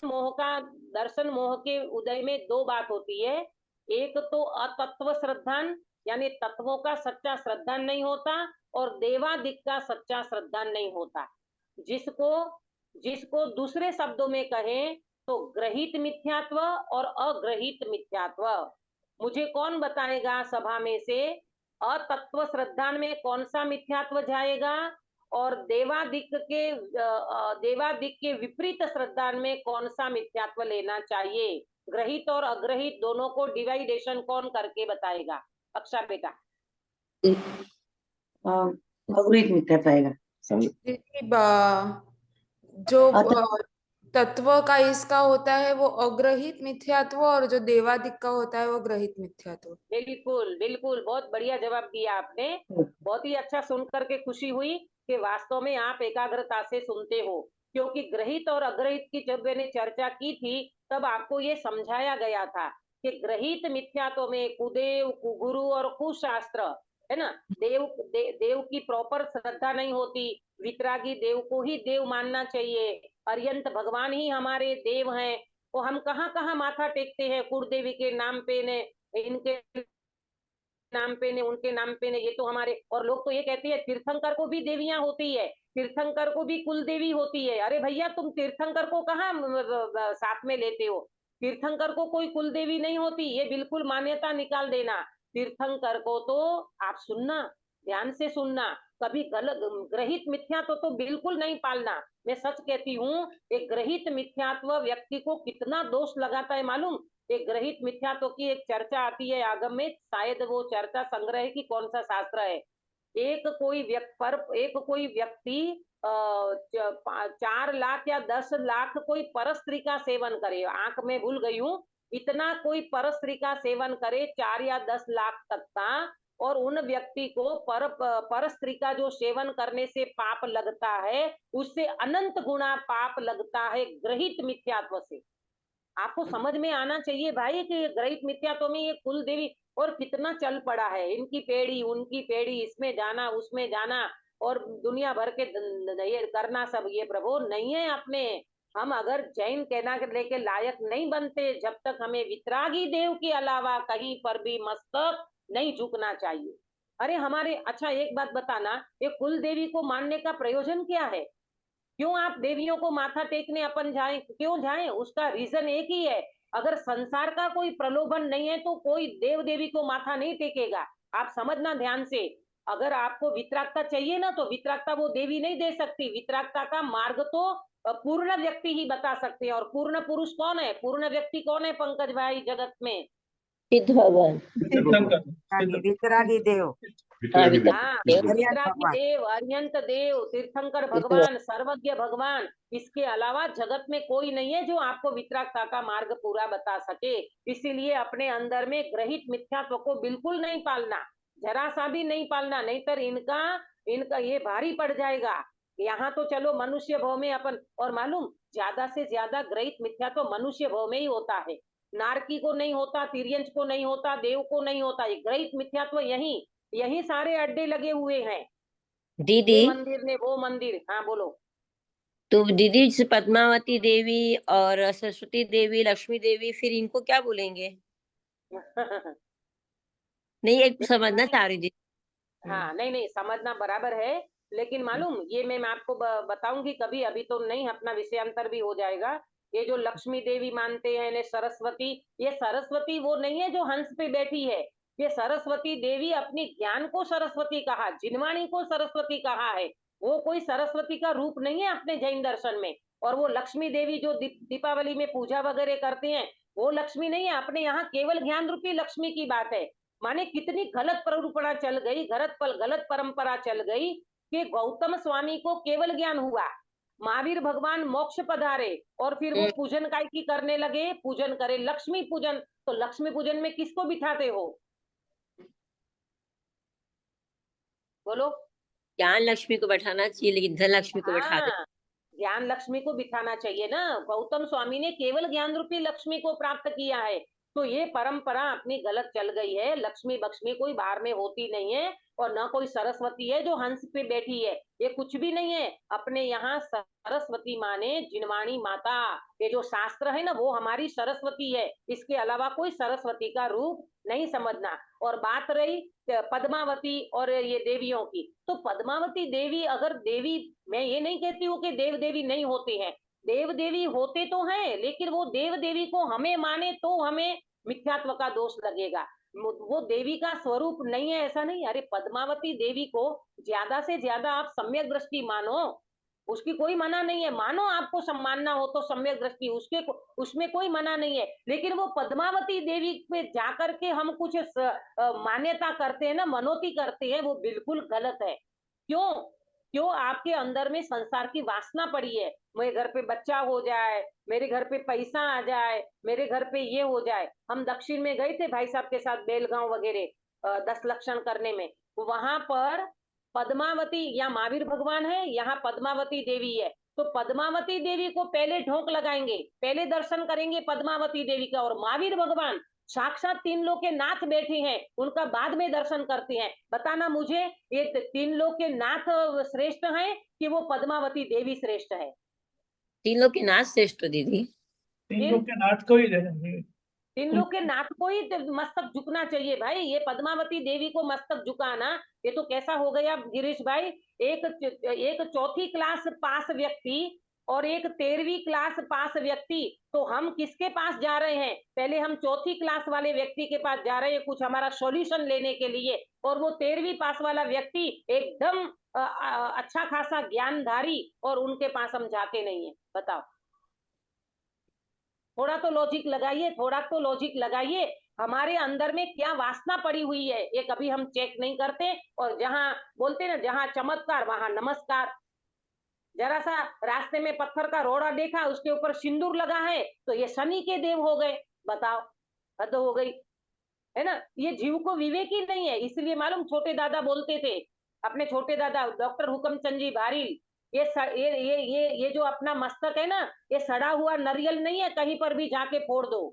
मोह के उदय में दो बात होती है। एक तो अतत्व श्रद्धान, यानी तत्वों का सच्चा श्रद्धान नहीं होता, और देवादिक का सच्चा श्रद्धान नहीं होता। जिसको दूसरे शब्दों में कहें तो ग्रहित मिथ्यात्व और अग्रहित मिथ्यात्व। मुझे कौन बताएगा सभा में से अतत्व श्रद्धान में कौन सा मिथ्यात्व जाएगा, और देवादिक के विपरीत श्रद्धान में कौन सा मिथ्यात्व लेना चाहिए? ग्रहित और अग्रहित दोनों को डिवाइडेशन कौन करके बताएगा? अक्षा बेटा। अग्रहित मिथ्यात्व आएगा। जो तत्व का इसका होता है वो अग्रहित मिथ्यात्व, और जो देवादिक का होता है वो ग्रहित मिथ्यात्व। बिल्कुल बिल्कुल, बहुत बढ़िया जवाब दिया आपने। बहुत ही अच्छा सुन करके खुशी हुई कि वास्तव में आप एकाग्रता से सुनते हो, क्योंकि ग्रहित और अग्रहित की जब मैंने चर्चा की थी तब आपको ये समझाया गया था कि ग्रहित मिथ्यात्व में कुदेव, कुगुरु और कुशास्त्र, है ना, देव की प्रॉपर श्रद्धा नहीं होती। वितरागी देव को ही देव मानना चाहिए, अर्यंत भगवान ही हमारे देव हैं। तो हम कहाँ कहाँ माथा टेकते हैं? कुलदेवी के नाम पे ने, इनके नाम पे ने, उनके नाम पे ने, ये तो हमारे। और लोग तो ये कहते हैं तीर्थंकर को भी देवियां होती है, तीर्थंकर को भी कुल देवी होती है। अरे भैया, तुम तीर्थंकर को कहाँ साथ में लेते हो? तीर्थंकर को कोई कुल देवी नहीं होती, ये बिल्कुल मान्यता निकाल देना। तीर्थंकर को तो आप सुनना, ध्यान से सुनना, कभी गलत ग्रहित मिथ्यात्व तो बिल्कुल नहीं पालना। मैं सच कहती हूँ, एक ग्रहित मिथ्यात्व व्यक्ति को कितना दोष लगाता है मालूम? एक ग्रहित मिथ्यात्व की एक चर्चा आती है आगम में, शायद वो चर्चा संग्रह की कौन सा शास्त्र है। एक कोई व्यक्ति 4 लाख या 10 लाख कोई परस्त्री का सेवन करे, आंख में भूल गई हूँ, इतना कोई परस्त्री का सेवन करे 4 या 10 लाख तक का, और उन व्यक्ति को परस्त्री का जो सेवन करने से पाप लगता है, उससे अनंत गुना पाप लगता है ग्रहित मिथ्यात्व से। आपको समझ में आना चाहिए भाई कि ग्रहित मिथ्यात्व में ये कुल देवी और कितना चल पड़ा है, इनकी पेड़ी उनकी पेड़ी, इसमें जाना उसमें जाना, और दुनिया भर के ये करना सब। ये प्रभु नहीं है अपने। हम अगर जैन कहना लेके लायक नहीं बनते जब तक हमें वितरागी देव के अलावा कहीं पर भी मस्तक नहीं झुकना चाहिए। अरे हमारे, अच्छा एक बात बताना, ये कुल देवी को मानने का प्रयोजन क्या है? क्यों आप देवियों को माथा टेकने अपन जाएं? क्यों जाएं? उसका रीजन एक ही है, अगर संसार का कोई प्रलोभन नहीं है तो कोई देव देवी को माथा नहीं टेकेगा। आप समझना ध्यान से, अगर आपको वितरागता चाहिए ना, तो वितरागता वो देवी नहीं दे सकती। वितरागता का मार्ग तो पूर्ण व्यक्ति ही बता सकते हैं। और पूर्ण पुरुष कौन है, पूर्ण व्यक्ति कौन है पंकज भाई जगत में? सिद्ध भगवान। वितरागी देव, वितरागी देव। हाँ, देव। अरिहंत वितरागी भगवान। देव, अरिहंत देव, तीर्थंकर भगवान, सर्वज्ञ भगवान, इसके अलावा जगत में कोई नहीं है जो आपको वितरागता का मार्ग पूरा बता सके। इसीलिए अपने अंदर में ग्रहित मिथ्यात्व को बिल्कुल नहीं पालना, जरा सा भी नहीं पालना, नहीं तो इनका ये भारी पड़ जाएगा। यहाँ तो चलो मनुष्य भव में अपन, और मालूम ज्यादा से ज्यादा ग्रहित मिथ्यात्व मनुष्य भव में ही होता है, नारकी को नहीं होता, तिर्यंच को नहीं होता, देव को नहीं होता। ये ग्रहित मिथ्यात्व यही सारे अड्डे लगे हुए हैं, दीदी, ये मंदिर ने वो मंदिर। हाँ बोलो। तो दीदी जैसे पद्मावती देवी और सरस्वती देवी, लक्ष्मी देवी, फिर इनको क्या बोलेंगे? नहीं, एक समझना चाह रही थी। हाँ नहीं समझना बराबर है, लेकिन मालूम ये मैं आपको बताऊंगी कभी, अभी तो नहीं, अपना विषयांतर भी हो जाएगा। ये जो लक्ष्मी देवी मानते हैं ने सरस्वती, ये सरस्वती वो नहीं है जो हंस पे बैठी है। ये सरस्वती देवी अपनी ज्ञान को सरस्वती कहा, जिनवाणी को सरस्वती कहा है। वो कोई सरस्वती का रूप नहीं है अपने जैन दर्शन में। और वो लक्ष्मी देवी जो दीपावली में पूजा वगैरह करते हैं, वो लक्ष्मी नहीं है अपने यहाँ, केवल ज्ञान रूपी लक्ष्मी की बात है। माने कितनी गलत प्ररूपणा चल गई, गलत परंपरा चल गई कि गौतम स्वामी को केवल ज्ञान हुआ, महावीर भगवान मोक्ष पधारे और फिर वो पूजन काय की करने लगे, पूजन करे लक्ष्मी पूजन। तो लक्ष्मी पूजन में किसको बिठाते हो, बोलो? ज्ञान लक्ष्मी को बैठाना चाहिए, लेकिन धन लक्ष्मी को बैठा दे। हाँ, ज्ञान लक्ष्मी को बिठाना चाहिए ना। गौतम स्वामी ने केवल ज्ञान रूपी लक्ष्मी को प्राप्त किया है। तो ये परंपरा अपनी गलत चल गई है। लक्ष्मी बक्ष्मी कोई बाहर में होती नहीं है, और न कोई सरस्वती है जो हंस पे बैठी है, ये कुछ भी नहीं है। अपने यहाँ सरस्वती माने जिनवाणी माता, ये जो शास्त्र है ना वो हमारी सरस्वती है, इसके अलावा कोई सरस्वती का रूप नहीं समझना। और बात रही पद्मावती और ये देवियों की, तो पद्मावती देवी, अगर देवी, मैं ये नहीं कहती हूँ कि देव देवी नहीं होते हैं, देव देवी होते तो हैं, लेकिन वो देव देवी को हमें माने तो हमें मिथ्यात्व का दोष लगेगा। वो देवी का स्वरूप नहीं है ऐसा नहीं। अरे पद्मावती देवी को ज्यादा से ज्यादा आप सम्यक दृष्टि मानो, उसकी कोई मना नहीं है, मानो आपको सम्मानना हो तो सम्यक दृष्टि, उसमें कोई मना नहीं है। लेकिन वो पद्मावती देवी पे जाकर के हम कुछ मान्यता करते हैं ना, मनोती करते हैं, वो बिल्कुल गलत है। क्यों आपके अंदर में संसार की वासना पड़ी है, मेरे घर पे बच्चा हो जाए, मेरे घर पे पैसा आ जाए, मेरे घर पे ये हो जाए। हम दक्षिण में गए थे भाई साहब के साथ बेलगांव वगैरह 10 लक्षण करने में, वहां पर पद्मावती या महावीर भगवान है, यहाँ पद्मावती देवी है। तो पद्मावती देवी को पहले ढोक लगाएंगे, पहले दर्शन करेंगे पद्मावती देवी का, और महावीर भगवान साक्षात 3 लोक के नाथ बैठे हैं, उनका बाद में दर्शन करते हैं। बताना मुझे, ये 3 लोक के नाथ श्रेष्ठ हैं कि वो पद्मावती देवी श्रेष्ठ है? 3 लोग के नाथ श्रेष्ठ दीदी। 3 लोग के नाथ को ही दे देंगे। 3 लोग के नाथ को ही मस्तक झुकना चाहिए भाई। ये पद्मावती देवी को मस्तक झुकाना, ये तो कैसा हो गया गिरीश भाई? एक 4th क्लास पास व्यक्ति और एक 13वीं क्लास पास व्यक्ति, तो हम किसके पास जा रहे हैं? पहले हम 4th क्लास वाले व्यक्ति के पास जा रहे हैं कुछ हमारा सॉल्यूशन लेने के लिए, और वो 13वीं पास वाला व्यक्ति एकदम अच्छा खासा ज्ञानधारी, और उनके पास हम जाते नहीं है। बताओ, थोड़ा तो लॉजिक लगाइए, थोड़ा तो लॉजिक लगाइए। हमारे अंदर में क्या वासना पड़ी हुई है ये कभी हम चेक नहीं करते। और जहां बोलते ना, जहां चमत्कार वहां नमस्कार। जरा सा रास्ते में पत्थर का रोड़ा देखा, उसके ऊपर सिंदूर लगा है, तो ये शनि के देव हो गए। बताओ, हद हो गई है ना। ये जीव को विवेक ही नहीं है। इसलिए मालूम छोटे दादा बोलते थे, अपने छोटे दादा डॉक्टर हुकमचंद जी भारी, ये जो अपना मस्तक है ना, ये सड़ा हुआ नारियल नहीं है, कहीं पर भी जाके फोड़ दो,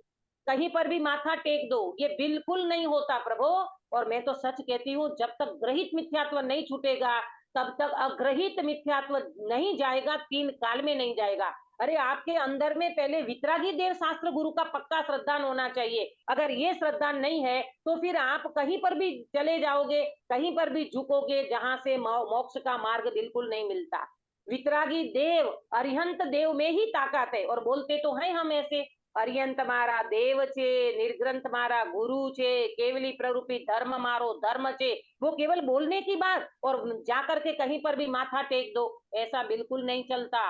कहीं पर भी माथा टेक दो, ये बिल्कुल नहीं होता प्रभु। और मैं तो सच कहती हूँ, जब तक ग्रहित मिथ्यात्व नहीं छूटेगा, तब तक अग्रहित मिथ्यात्व नहीं जाएगा, 3 काल में नहीं जाएगा। अरे आपके अंदर में पहले वितरागी देव शास्त्र गुरु का पक्का श्रद्धान होना चाहिए। अगर ये श्रद्धान नहीं है तो फिर आप कहीं पर भी चले जाओगे, कहीं पर भी झुकोगे, जहां से मोक्ष का मार्ग बिल्कुल नहीं मिलता। वितरागी देव, अरिहंत देव में ही ताकत है। और बोलते तो हैं हम ऐसे, अरिहंत मारा देव छे, निर्ग्रंथ मारा गुरु छे, केवली प्ररूपी धर्म मारो धर्म छे। वो केवल बोलने की बात, और जाकर के कहीं पर भी माथा टेक दो, ऐसा बिल्कुल नहीं चलता।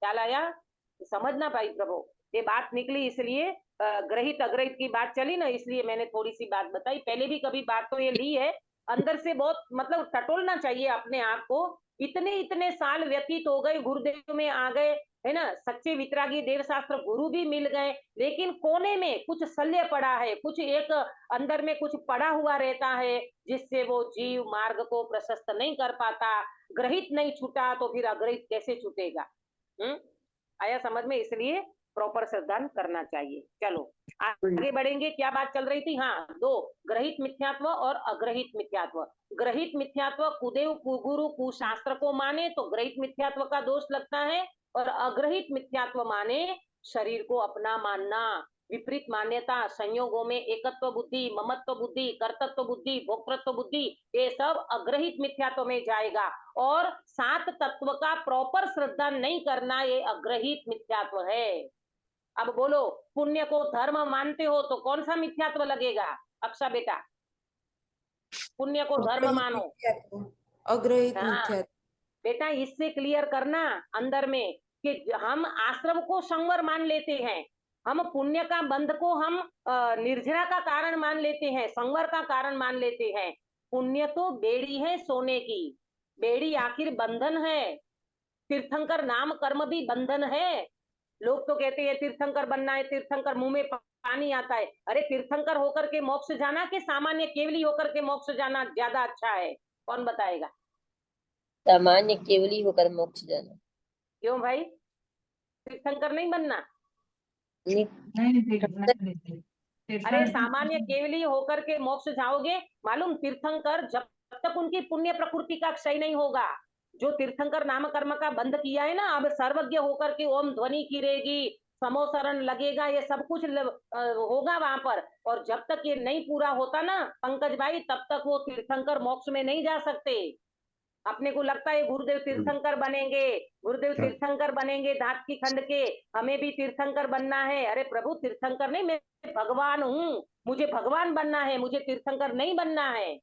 ख्याल आया? समझना भाई प्रभु, ये बात निकली इसलिए ग्रहित अग्रहित की बात चली ना, इसलिए मैंने थोड़ी सी बात बताई। पहले भी कभी बात तो ये ली है, अंदर से बहुत मतलब टटोलना चाहिए अपने आप को। इतने साल व्यतीत हो गए, गुरुदेव में आ गए, है ना, सच्चे वितरागी देवशास्त्र गुरु भी मिल गए, लेकिन कोने में कुछ शल्य पड़ा है, कुछ एक अंदर में कुछ पड़ा हुआ रहता है, जिससे वो जीव मार्ग को प्रशस्त नहीं कर पाता। ग्रहित नहीं छूटा तो फिर अग्रहित कैसे छूटेगा? आया समझ में? इसलिए प्रॉपर श्रद्धान करना चाहिए। चलो आगे बढ़ेंगे। क्या बात चल रही थी? हाँ, दो, ग्रहित मिथ्यात्व और अग्रहित मिथ्यात्व। ग्रहित मिथ्यात्व कुदेव कुगुरु कुशास्त्र को माने तो ग्रहित मिथ्यात्व का दोष लगता है, और अग्रहित मिथ्यात्व माने शरीर को अपना मानना, विपरीत मान्यता, संयोगों में एकत्व बुद्धि, ममत्व बुद्धि, कर्तत्व बुद्धि, भोक्तृत्व बुद्धि, ये सब अग्रहित मिथ्यात्व में जाएगा। और सात तत्व का प्रॉपर श्रद्धा नहीं करना, ये अग्रहित मिथ्यात्व है। अब बोलो, पुण्य को धर्म मानते हो तो कौन सा मिथ्यात्व लगेगा? अक्षा बेटा, पुण्य को धर्म मानो। अग्रहित हाँ मिथ्यात्व। बेटा, इससे क्लियर करना अंदर में कि हम आश्रम को संवर मान लेते हैं, हम पुण्य का बंध को हम निर्जरा का कारण मान लेते हैं, संवर का कारण मान लेते हैं। पुण्य तो बेड़ी है सोने की, बेड़ी आखिर बंधन है। तीर्थंकर नाम कर्म भी बंधन है। लोग तो कहते हैं तीर्थंकर बनना है, तीर्थंकर, मुंह में पानी आता है। अरे तीर्थंकर होकर के मोक्ष जाना कि सामान्य केवली होकर के मोक्ष जाना ज्यादा अच्छा है? कौन बताएगा? सामान्य केवली होकर मोक्ष जाना। क्यों भाई, तीर्थंकर नहीं बनना? नहीं, अरे सामान्य केवली होकर के मोक्ष जाओगे, मालूम? तीर्थंकर जब तक उनकी पुण्य प्रकृति का क्षय नहीं होगा, जो तीर्थंकर नाम कर्म का बंध किया है ना, अब सर्वज्ञ होकर के ओम ध्वनि गिरेगी, समोसरण लगेगा, ये सब कुछ होगा वहां पर। और जब तक ये नहीं पूरा होता ना पंकज भाई, तब तक वो तीर्थंकर मोक्ष में नहीं जा सकते। अपने को लगता है गुरुदेव तीर्थंकर बनेंगे, गुरुदेव तीर्थंकर बनेंगे धात की खंड के, हमें भी तीर्थंकर बनना है। अरे प्रभु, तीर्थंकर नहीं, मैं भगवान हूँ, मुझे भगवान बनना है, मुझे तीर्थंकर नहीं बनना है।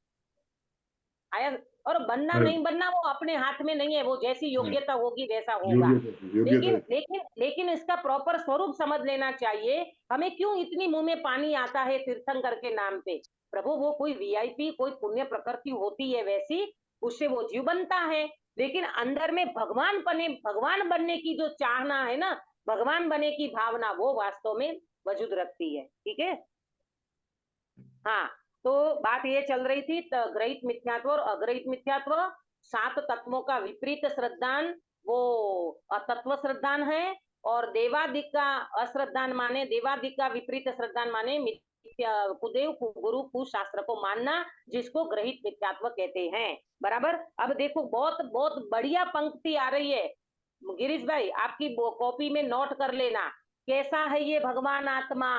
आया? और बनना नहीं बनना वो अपने हाथ में नहीं है, वो जैसी योग्यता होगी वैसा होगा। लेकिन इसका प्रॉपर स्वरूप समझ लेना चाहिए। हमें क्यों इतनी मुंह में पानी आता है तीर्थंकर के नाम पे? प्रभु, वो कोई वीआईपी, कोई पुण्य प्रकृति होती है वैसी, उससे वो जीव बनता है, लेकिन अंदर में भगवान बनने की जो चाहना है ना, भगवान बने की भावना, वो वास्तव में वजूद रखती है। ठीक है? हाँ, तो बात ये चल रही थी, ग्रहित मिथ्यात्व और अग्रहित मिथ्यात्व। सात तत्वों का विपरीत श्रद्धान वो अतत्व श्रद्धान है, और देवादिक का अश्रद्धान माने, देवादिक का विपरीत श्रद्धान माने कुदेव गुरु कुशास्त्र को मानना, जिसको ग्रहित मिथ्यात्व कहते हैं। बराबर? अब देखो, बहुत बहुत बढ़िया पंक्ति आ रही है गिरीश भाई, आपकी कॉपी में नोट कर लेना। कैसा है ये भगवान आत्मा,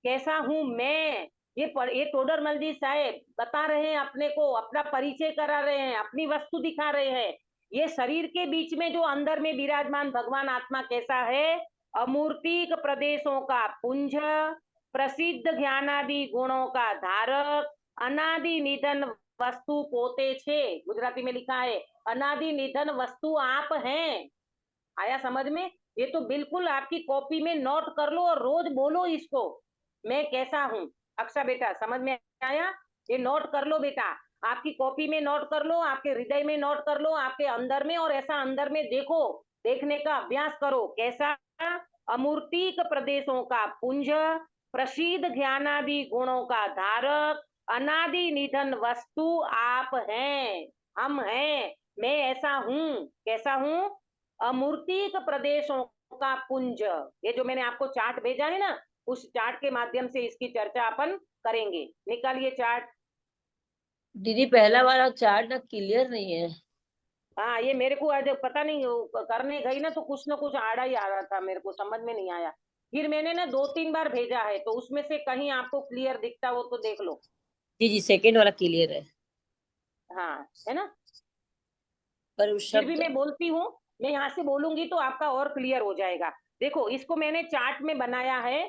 कैसा हूं मैं? ये टोडरमल जी साहेब बता रहे हैं अपने को, अपना परिचय करा रहे हैं, अपनी वस्तु दिखा रहे हैं। ये शरीर के बीच में जो अंदर में विराजमान भगवान आत्मा कैसा है? अमूर्तिक प्रदेशों का पुंज, प्रसिद्ध ज्ञानादि गुणों का धारक, अनादि निधन वस्तु पोते छे। गुजराती में लिखा है, अनादि निधन वस्तु आप हैं। आया समझ में? ये तो बिल्कुल आपकी कॉपी में नोट कर लो और रोज बोलो इसको, मैं कैसा हूँ। अक्षा बेटा, समझ में आया? ये नोट कर लो बेटा, आपकी कॉपी में नोट कर लो, आपके हृदय में नोट कर लो, आपके अंदर में, और ऐसा अंदर में देखो, देखने का अभ्यास करो। कैसा? अमूर्तिक प्रदेशों का पुंज, प्रसिद्ध ज्ञानादि गुणों का धारक, अनादि निधन वस्तु आप हैं, हम हैं, मैं ऐसा हूँ। कैसा हूँ? अमूर्तिक प्रदेशों का पुंज। ये जो मैंने आपको चार्ट भेजा है ना, उस चार्ट के माध्यम से इसकी चर्चा अपन करेंगे। निकालिए चार्ट। दीदी पहला वाला चार्ट ना क्लियर नहीं है। हाँ, ये मेरे को आज पता नहीं, करने गई ना तो कुछ ना कुछ आड़ा ही आ रहा था, मेरे को समझ में नहीं आया। फिर मैंने ना 2-3 बार भेजा है, तो उसमें से कहीं आपको क्लियर दिखता हो तो देख लो। जी जी, सेकंड वाला क्लियर है। हाँ, है ना? पर फिर भी मैं बोलती हूँ, मैं यहाँ से बोलूंगी तो आपका और क्लियर हो जाएगा। देखो, इसको मैंने चार्ट में बनाया है,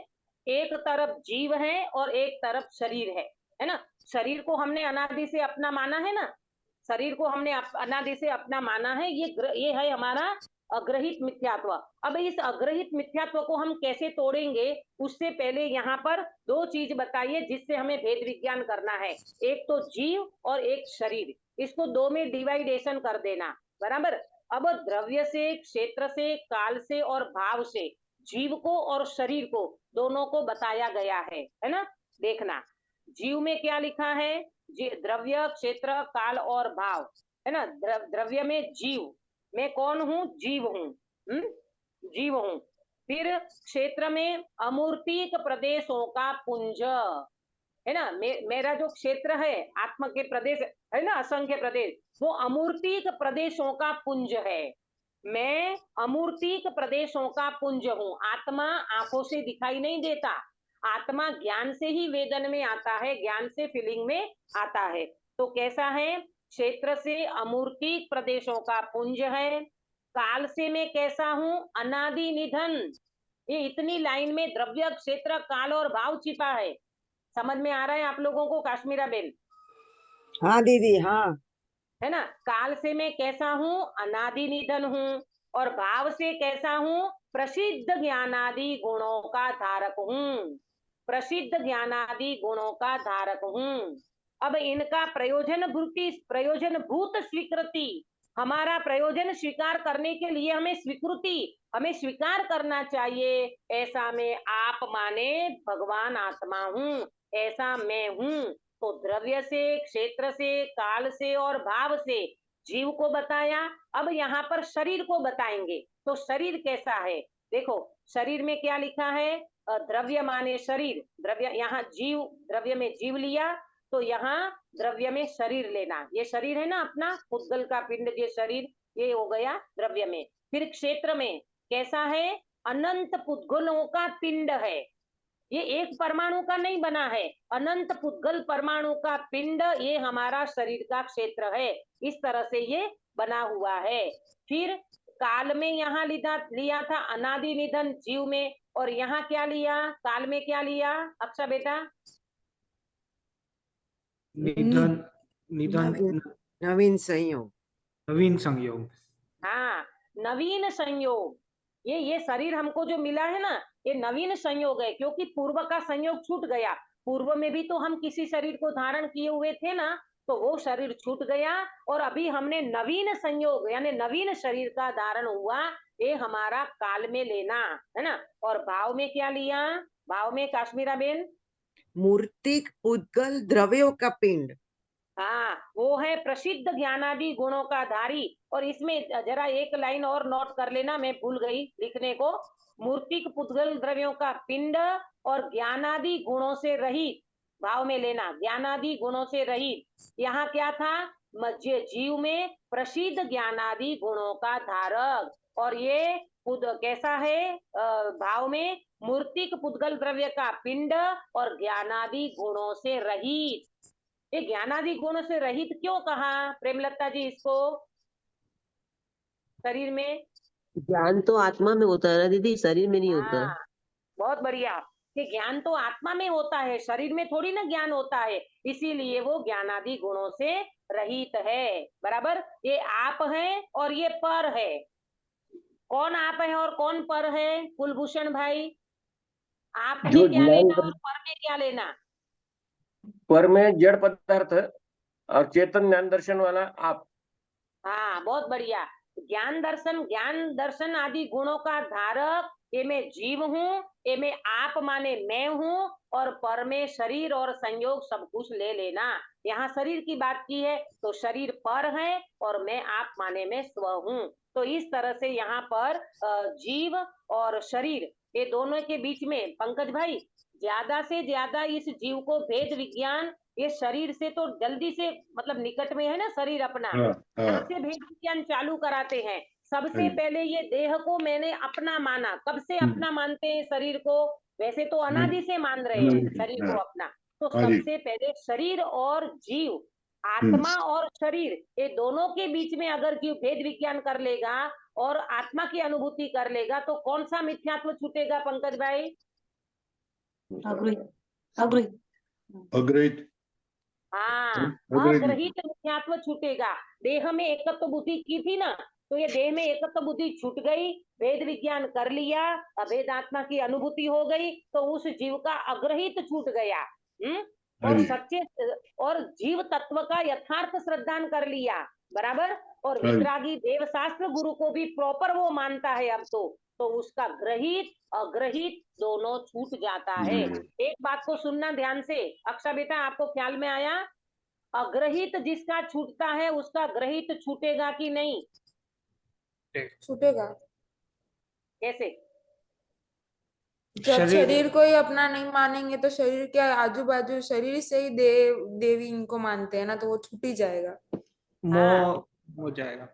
एक तरफ जीव है और एक तरफ शरीर है ना? शरीर को हमने अनादि से अपना माना है ना, शरीर को हमने अनादि से अपना माना है। ये है हमारा अग्रहित मिथ्यात्व। अब इस अग्रहित मिथ्यात्व को हम कैसे तोड़ेंगे, उससे पहले यहाँ पर दो चीज बताइए जिससे हमें भेद विज्ञान करना है। एक तो जीव और एक शरीर, इसको दो में डिवाइडेशन कर देना, बराबर। अब द्रव्य से, क्षेत्र से, काल से और भाव से जीव को और शरीर को दोनों को बताया गया है ना। देखना जीव में क्या लिखा है, द्रव्य, क्षेत्र, काल और भाव, है ना। द्रव्य में जीव, मैं कौन हूँ, जीव हूँ, जीव हूँ। फिर क्षेत्र में अमूर्तिक प्रदेशों का पुंज, है ना। मेरा जो क्षेत्र है, आत्मा के प्रदेश है ना, असंख्य प्रदेश, वो अमूर्तिक प्रदेशों का पुंज है। मैं अमूर्तिक प्रदेशों का पुंज हूँ। आत्मा आंखों से दिखाई नहीं देता, आत्मा ज्ञान से ही वेदन में आता है, ज्ञान से फीलिंग में आता है। तो कैसा है, क्षेत्र से अमूर्तिक प्रदेशों का पुंज है। काल से मैं कैसा हूँ, अनादि निधन। ये इतनी लाइन में द्रव्य, क्षेत्र, काल और भाव छिपा है। समझ में आ रहा है आप लोगों को काश्मीरा बेन? हाँ दीदी, हाँ। है ना। काल से मैं कैसा हूँ, अनादि निधन हूँ। और भाव से कैसा हूँ, प्रसिद्ध ज्ञानादि गुणों का धारक हूँ। प्रसिद्ध ज्ञानादि गुणों का धारक हूँ। अब इनका प्रयोजन भूत स्वीकृति, हमारा प्रयोजन स्वीकार करने के लिए हमें स्वीकार करना चाहिए। ऐसा मैं आप माने भगवान आत्मा हूँ, ऐसा मैं हूँ। तो द्रव्य से, क्षेत्र से, काल से और भाव से जीव को बताया। अब यहाँ पर शरीर को बताएंगे। तो शरीर कैसा है, देखो शरीर में क्या लिखा है, द्रव्य माने शरीर, द्रव्य यहाँ जीव, द्रव्य में जीव लिया, तो यहाँ द्रव्य में शरीर लेना। ये शरीर है ना अपना, पुद्गल का पिंड, ये शरीर, ये हो गया द्रव्य में। फिर क्षेत्र में कैसा है, अनंत पुद्गलों का पिंड है। ये एक परमाणु का नहीं बना है, अनंत पुद्गल परमाणु का पिंड, ये हमारा शरीर का क्षेत्र है। इस तरह से ये बना हुआ है। फिर काल में यहाँ लिया था अनादि निधन जीव में, और यहाँ क्या लिया, काल में क्या लिया अक्षा बेटा? निधन, नवीन नवीन संयोग। नवीन संयोग। हाँ, नवीन संयोग। ये शरीर हमको जो मिला है ना, ये नवीन संयोग है, क्योंकि पूर्व का संयोग छूट गया। पूर्व में भी तो हम किसी शरीर को धारण किए हुए थे ना, तो वो शरीर छूट गया और अभी हमने नवीन संयोग यानी नवीन शरीर का धारण हुआ। ये हमारा काल में लेना है ना। और भाव में क्या लिया, भाव में काश्मीरा बेन? मूर्तिक पुद्गल द्रव्यों का पिंड। हाँ, वो है प्रसिद्ध ज्ञानादि गुणों का धारी। और इसमें जरा एक लाइन और नोट कर लेना, मैं भूल गई लिखने को। मूर्तिक पुद्गल द्रव्यों का पिंड और ज्ञानादि गुणों से रहित, भाव में लेना, ज्ञानादि गुणों से रहित। यहाँ क्या था, जीव में प्रसिद्ध ज्ञानादि गुणों का धारक। और ये कैसा है, भाव में मूर्तिक पुद्गल द्रव्य का पिंड और ज्ञानादि गुणों से रहित। ये ज्ञानादि गुणों से रहित क्यों कहा प्रेमलता जी इसको, शरीर में? ज्ञान तो आत्मा में होता है ना दीदी, शरीर में नहीं होता। हाँ, बहुत बढ़िया। कि ज्ञान तो आत्मा में होता है, शरीर में थोड़ी ना ज्ञान होता है, इसीलिए वो ज्ञानादि गुणों से रहित है। बराबर। ये आप है और ये पर है। कौन आप है और कौन पर है कुलभूषण भाई? आप में क्या लेना और पर में क्या लेना? पर में जड़ पदार्थ और चेतन ज्ञान दर्शन वाला आप। हाँ, बहुत बढ़िया। ज्ञान दर्शन आदि गुणों का धारक, ये मैं जीव हूँ, ये मैं आप माने मैं हूँ, और पर में शरीर और संयोग सब कुछ ले लेना। यहाँ शरीर की बात की है, तो शरीर पर है और मैं आप माने में स्व हूँ। तो इस तरह से यहाँ पर जीव और शरीर, ये दोनों के बीच में पंकज भाई ज्यादा से ज्यादा इस जीव को भेद विज्ञान, ये शरीर से तो जल्दी से मतलब निकट में है ना शरीर अपना, यहाँ से भेद विज्ञान चालू कराते हैं। सबसे पहले ये देह को मैंने अपना माना। कब से अपना मानते हैं शरीर को? वैसे तो अनादि से मान रहे हैं शरीर को अपना। तो सबसे पहले शरीर और जीव, आत्मा और शरीर, ये दोनों के बीच में अगर जीव भेद विज्ञान कर लेगा और आत्मा की अनुभूति कर लेगा, तो कौन सा मिथ्यात्व छूटेगा पंकज भाई? अग्रहित। हाँ, अग्रहित मिथ्यात्व छूटेगा। देह में एकत्व बुद्धि की थी ना, तो ये देह में एकत्व बुद्धि छूट गई, वेद विज्ञान कर लिया, अभेद आत्मा की अनुभूति हो गई, तो उस जीव का अग्रहित छूट गया। और हाँ जी। सच्चे और जीव तत्व का यथार्थ श्रद्धान कर लिया, बराबर। और हाँ जी। वितरागी देवशास्त्र गुरु को भी प्रॉपर वो मानता है अब तो उसका ग्रहित अग्रहित दोनों छूट जाता है। जी। एक बात को सुनना ध्यान से, अक्षा बेटा, आपको ख्याल में आया? अग्रहित जिसका छूटता है उसका ग्रहित छूटेगा कि नहीं? छूटेगा। कैसे? जब शरीर को ही अपना नहीं मानेंगे तो शरीर के आजू बाजू शरीर से ही देव देवी इनको मानते हैं ना, तो वो छूट ही जाएगा। मोह हो जाएगा।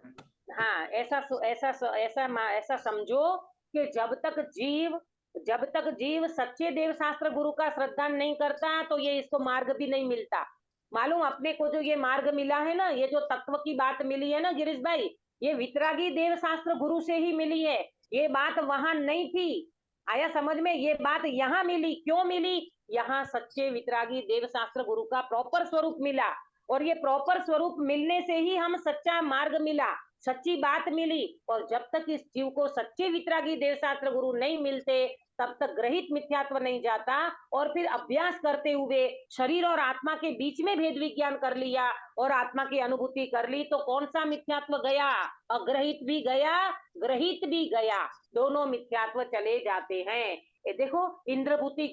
हाँ, ऐसा समझो कि जब तक जीव सच्चे देव शास्त्र गुरु का श्रद्धा नहीं करता तो ये इसको मार्ग भी नहीं मिलता। मालूम अपने को जो ये मार्ग मिला है ना, ये जो तत्व की बात मिली है ना गिरीश भाई, ये वितरागी देव शास्त्र गुरु से ही मिली है। ये बात वहां नहीं थी, आया समझ में? ये बात यहाँ मिली। क्यों मिली? यहाँ सच्चे वितरागी देव शास्त्र गुरु का प्रॉपर स्वरूप मिला, और ये प्रॉपर स्वरूप मिलने से ही हम सच्चा मार्ग मिला, सच्ची बात मिली। और जब तक इस जीव को सच्चे वितरागी देवशास्त्र गुरु नहीं मिलते तब तक ग्रहित मिथ्यात्व नहीं जाता। और फिर अभ्यास करते हुए शरीर और आत्मा के बीच में भेद विज्ञान कर लिया और आत्मा की अनुभूति कर ली, तो कौन सा मिथ्यात्व गया? अग्रहित भी गया, ग्रहित भी गया, दोनों मिथ्यात्व चले जाते हैं। ये देखो, इंद्रभूति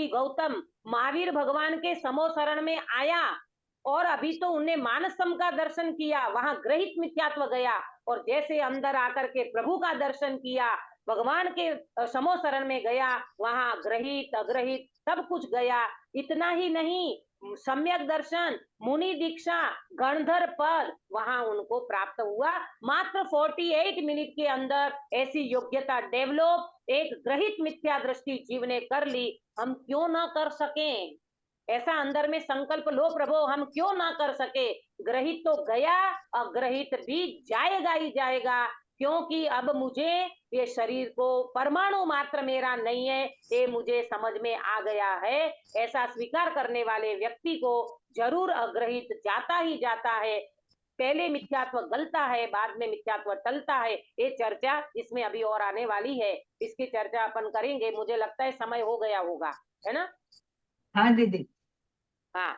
गौतम महावीर भगवान के समोसरण में आया और अभी तो उन्हें मानसम का दर्शन किया, वहां ग्रहित मिथ्यात्व गया। और जैसे अंदर आकर के प्रभु का दर्शन किया, भगवान के समोसरण में गया, वहां ग्रहित अग्रहित सब कुछ गया। इतना ही नहीं, सम्यक दर्शन, मुनि दीक्षा, गणधर पद वहां उनको प्राप्त हुआ। मात्र 48 मिनट के अंदर ऐसी योग्यता डेवलप एक ग्रहित मिथ्या दृष्टि जीव ने कर ली। हम क्यों ना कर सकें? ऐसा अंदर में संकल्प लो प्रभु, हम क्यों ना कर सके? ग्रहित तो गया, अग्रहित भी जाएगा ही जाएगा, क्योंकि अब मुझे ये शरीर को परमाणु मात्र मेरा नहीं है, ये मुझे समझ में आ गया है। ऐसा स्वीकार करने वाले व्यक्ति को जरूर अग्रहित जाता ही जाता है। पहले मिथ्यात्व गलता है, बाद में मिथ्यात्व टलता है। ये चर्चा इसमें अभी और आने वाली है, इसकी चर्चा अपन करेंगे। मुझे लगता है समय हो गया होगा, है ना? हाँ दीदी। हाँ,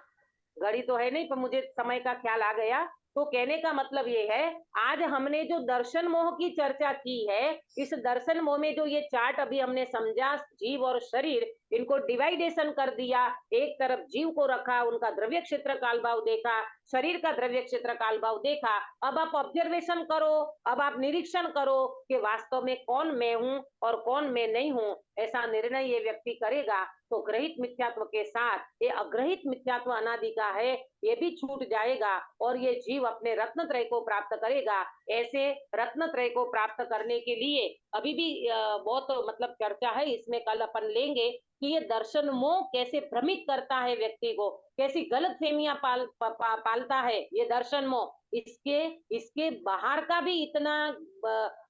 घड़ी तो है नहीं, पर मुझे समय का ख्याल आ गया। तो कहने का मतलब ये है, आज हमने जो दर्शन मोह की चर्चा की है, इस दर्शन मोह में जो ये चार्ट अभी हमने समझा, जीव और शरीर, इनको डिवाइडेशन कर दिया। एक तरफ जीव को रखा, उनका द्रव्य क्षेत्र कालभाव देखा, शरीर का द्रव्य क्षेत्र कालभाव देखा। अब आप ऑब्जर्वेशन करो, अब आप निरीक्षण करो कि वास्तव में कौन मैं हूं और कौन मैं नहीं हूं। ऐसा निर्णय ये व्यक्ति करेगा तो ग्रहित मिथ्यात्व के साथ ये अग्रहित मिथ्यात्व अनादि का है, ये भी छूट जाएगा और ये जीव अपने रत्न त्रय को प्राप्त करेगा। ऐसे रत्न त्रय को प्राप्त करने के लिए अभी भी बहुत मतलब चर्चा है, इसमें कल अपन लेंगे कि ये दर्शन मोह कैसे भ्रमित करता है व्यक्ति को, कैसी गलत फहमियां पालता है ये दर्शन मोह। इसके बाहर का भी इतना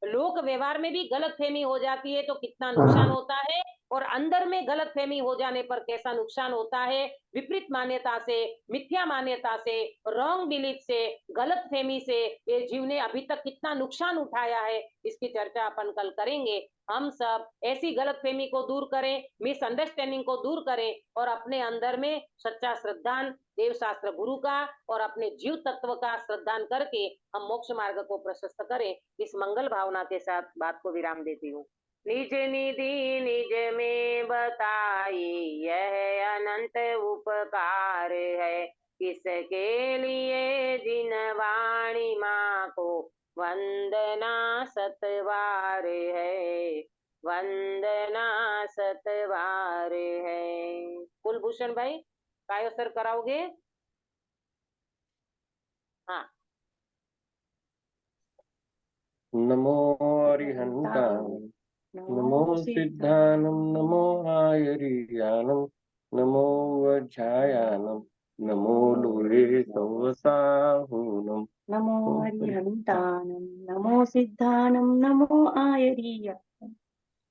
लोक व्यवहार में भी गलत फहमी हो जाती है तो कितना नुकसान होता है, और अंदर में गलत फहमी हो जाने पर कैसा नुकसान होता है। विपरीत मान्यता से, मिथ्या मान्यता से, रॉन्ग बिलीफ से, गलत फहमी से ये जीव ने अभी तक कितना नुकसान उठाया है, इसकी चर्चा अपन कल करेंगे। हम सब ऐसी गलत फहमी को दूर करें, मिसअंडरस्टैंडिंग को दूर करें और अपने अंदर में सच्चा श्रद्धान देव शास्त्र गुरु का और अपने जीव तत्व का श्रद्धान करके हम मोक्ष मार्ग को प्रशस्त करें। इस मंगल भावना के साथ बात को विराम देती हूँ। निज निधि निज में बताई, यह अनंत उपकार है, किसके लिए जिन वाणी माँ को वंदना सतवार है, वंदना सतवार है। कुलभूषण भाई काय सर कराओगे? हाँ। नमो अरिहंताय, नमो सिद्धानम, नमो आयरियानम, नमो वज्रायानम, नमो लोहे सवसाहूनम, नमो अरिहंतानम, नमो सिद्धानम, नमो आयरियानम,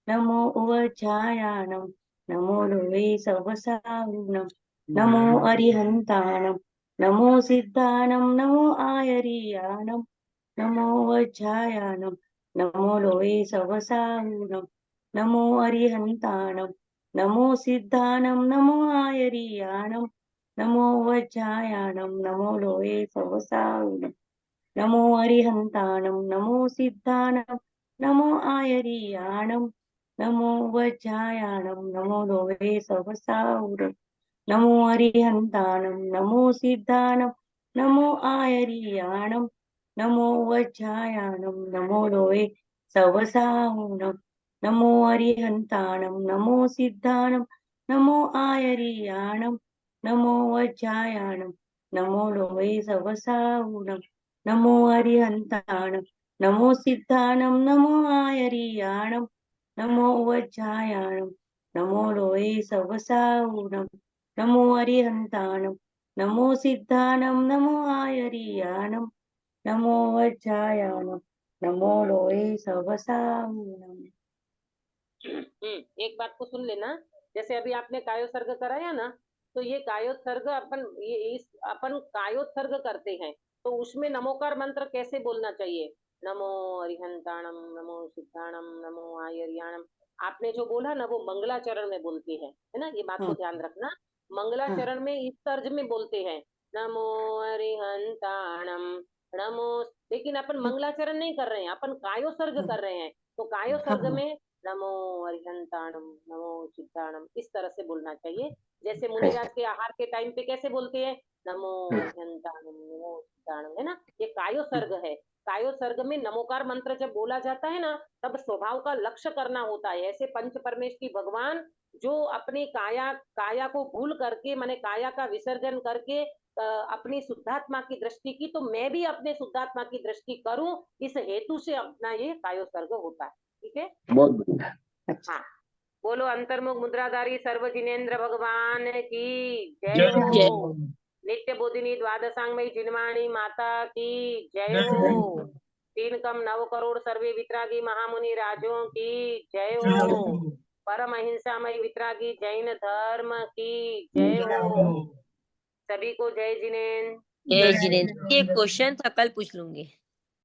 नमो वज्रायानम, नमो लोहे सवसाहूनम, नमो अरिहंतानम, नमो सिद्धानम, नमो आयरियानम, नमो वज्रायाणं नमो लोहे सवसाहुणं नमो अरिहन्ताणं नमो सिद्धानं नमो आयर्याणं नमो वज्रायाणं नमो लोहे सवसाहुणं नमो अरिहन्ताणं नमो सिद्धानं नमो आयर्याणं नमो वज्रायाणं नमो लोहे सवसाहुणं नमो अरिहन्ताणं नमो सिद्धानं नमो आयर्याणं नमो वज्रायाणं नमो लोहे सवसाहुणं नमो अरिहन्ताणं नमो सिद्धानं नमो आयर्याणं नमो वज्रायाणं नमो लोहे सवसाहुणं नमो अरिहन्ताणं नमो सिद्धानं नमो आयर्याणं नमो वज्रायाणं नमो लोहे सवसाहुणं नमो अरिहन्ताणं नमो सिद्धानं नमो आयर्याणं नमो वज्रायाणं नमो लोहे सवसाहुणं। एक बात को सुन लेना, जैसे अभी आपने कायोत्सर्ग कराया ना, तो ये कायोत्सर्ग अपन कायोत्सर्ग करते हैं, तो उसमें नमोकार मंत्र कैसे बोलना चाहिए? नमो अरिहंताणम, नमो सिद्धाणम, नमो आयर्याणम। आपने जो बोला ना वो मंगलाचरण में बोलते हैं, है ना, ये बात को ध्यान रखना। मंगलाचरण में इस तर्ज में बोलते हैं, नमो अरिहंताणम, नमो। लेकिन अपन मंगलाचरण नहीं कर रहे हैं, अपन कायोत्सर्ग कर रहे हैं। तो कायोत्सर्ग में नमो अरिहंताणम, नमो सिद्धाणम, इस तरह से बोलना चाहिए। जैसे मुनिराज के आहार के टाइम पे कैसे बोलते हैं, नमो अरिहंताणम, नमो सिद्धाणम, है ना, ये कायोत्सर्ग है। कायोत्सर्ग में नमोकार मंत्र जब बोला जाता है ना, तब स्वभाव का लक्ष्य करना होता है। ऐसे पंच परमेश्वरी भगवान जो अपनी काया को भूल करके, माने काया का विसर्जन करके अपनी शुद्धात्मा की दृष्टि की, तो मैं भी अपने शुद्धात्मा की दृष्टि करूं, इस हेतु से अपना ये कायोत्सर्ग होता है। ठीक है, बहुत बढ़िया। हाँ। बोलो अंतर्मुख मुद्राधारी सर्व जिनेन्द्र भगवान की जय जय हो। हो। नित्य बोधिनी द्वादशांगमयी जिनवाणी माता की जय जय हो। हो। 3 कम 9 करोड़ सर्वे वितरागी महामुनि राजों की जय जय हो। हो। परम अहिंसामय वितरागी जैन धर्म की जय हो। सभी को जय जिनेन्द्र। जय जिनेन्द्र। ये क्वेश्चन था, कल पूछ लूंगी।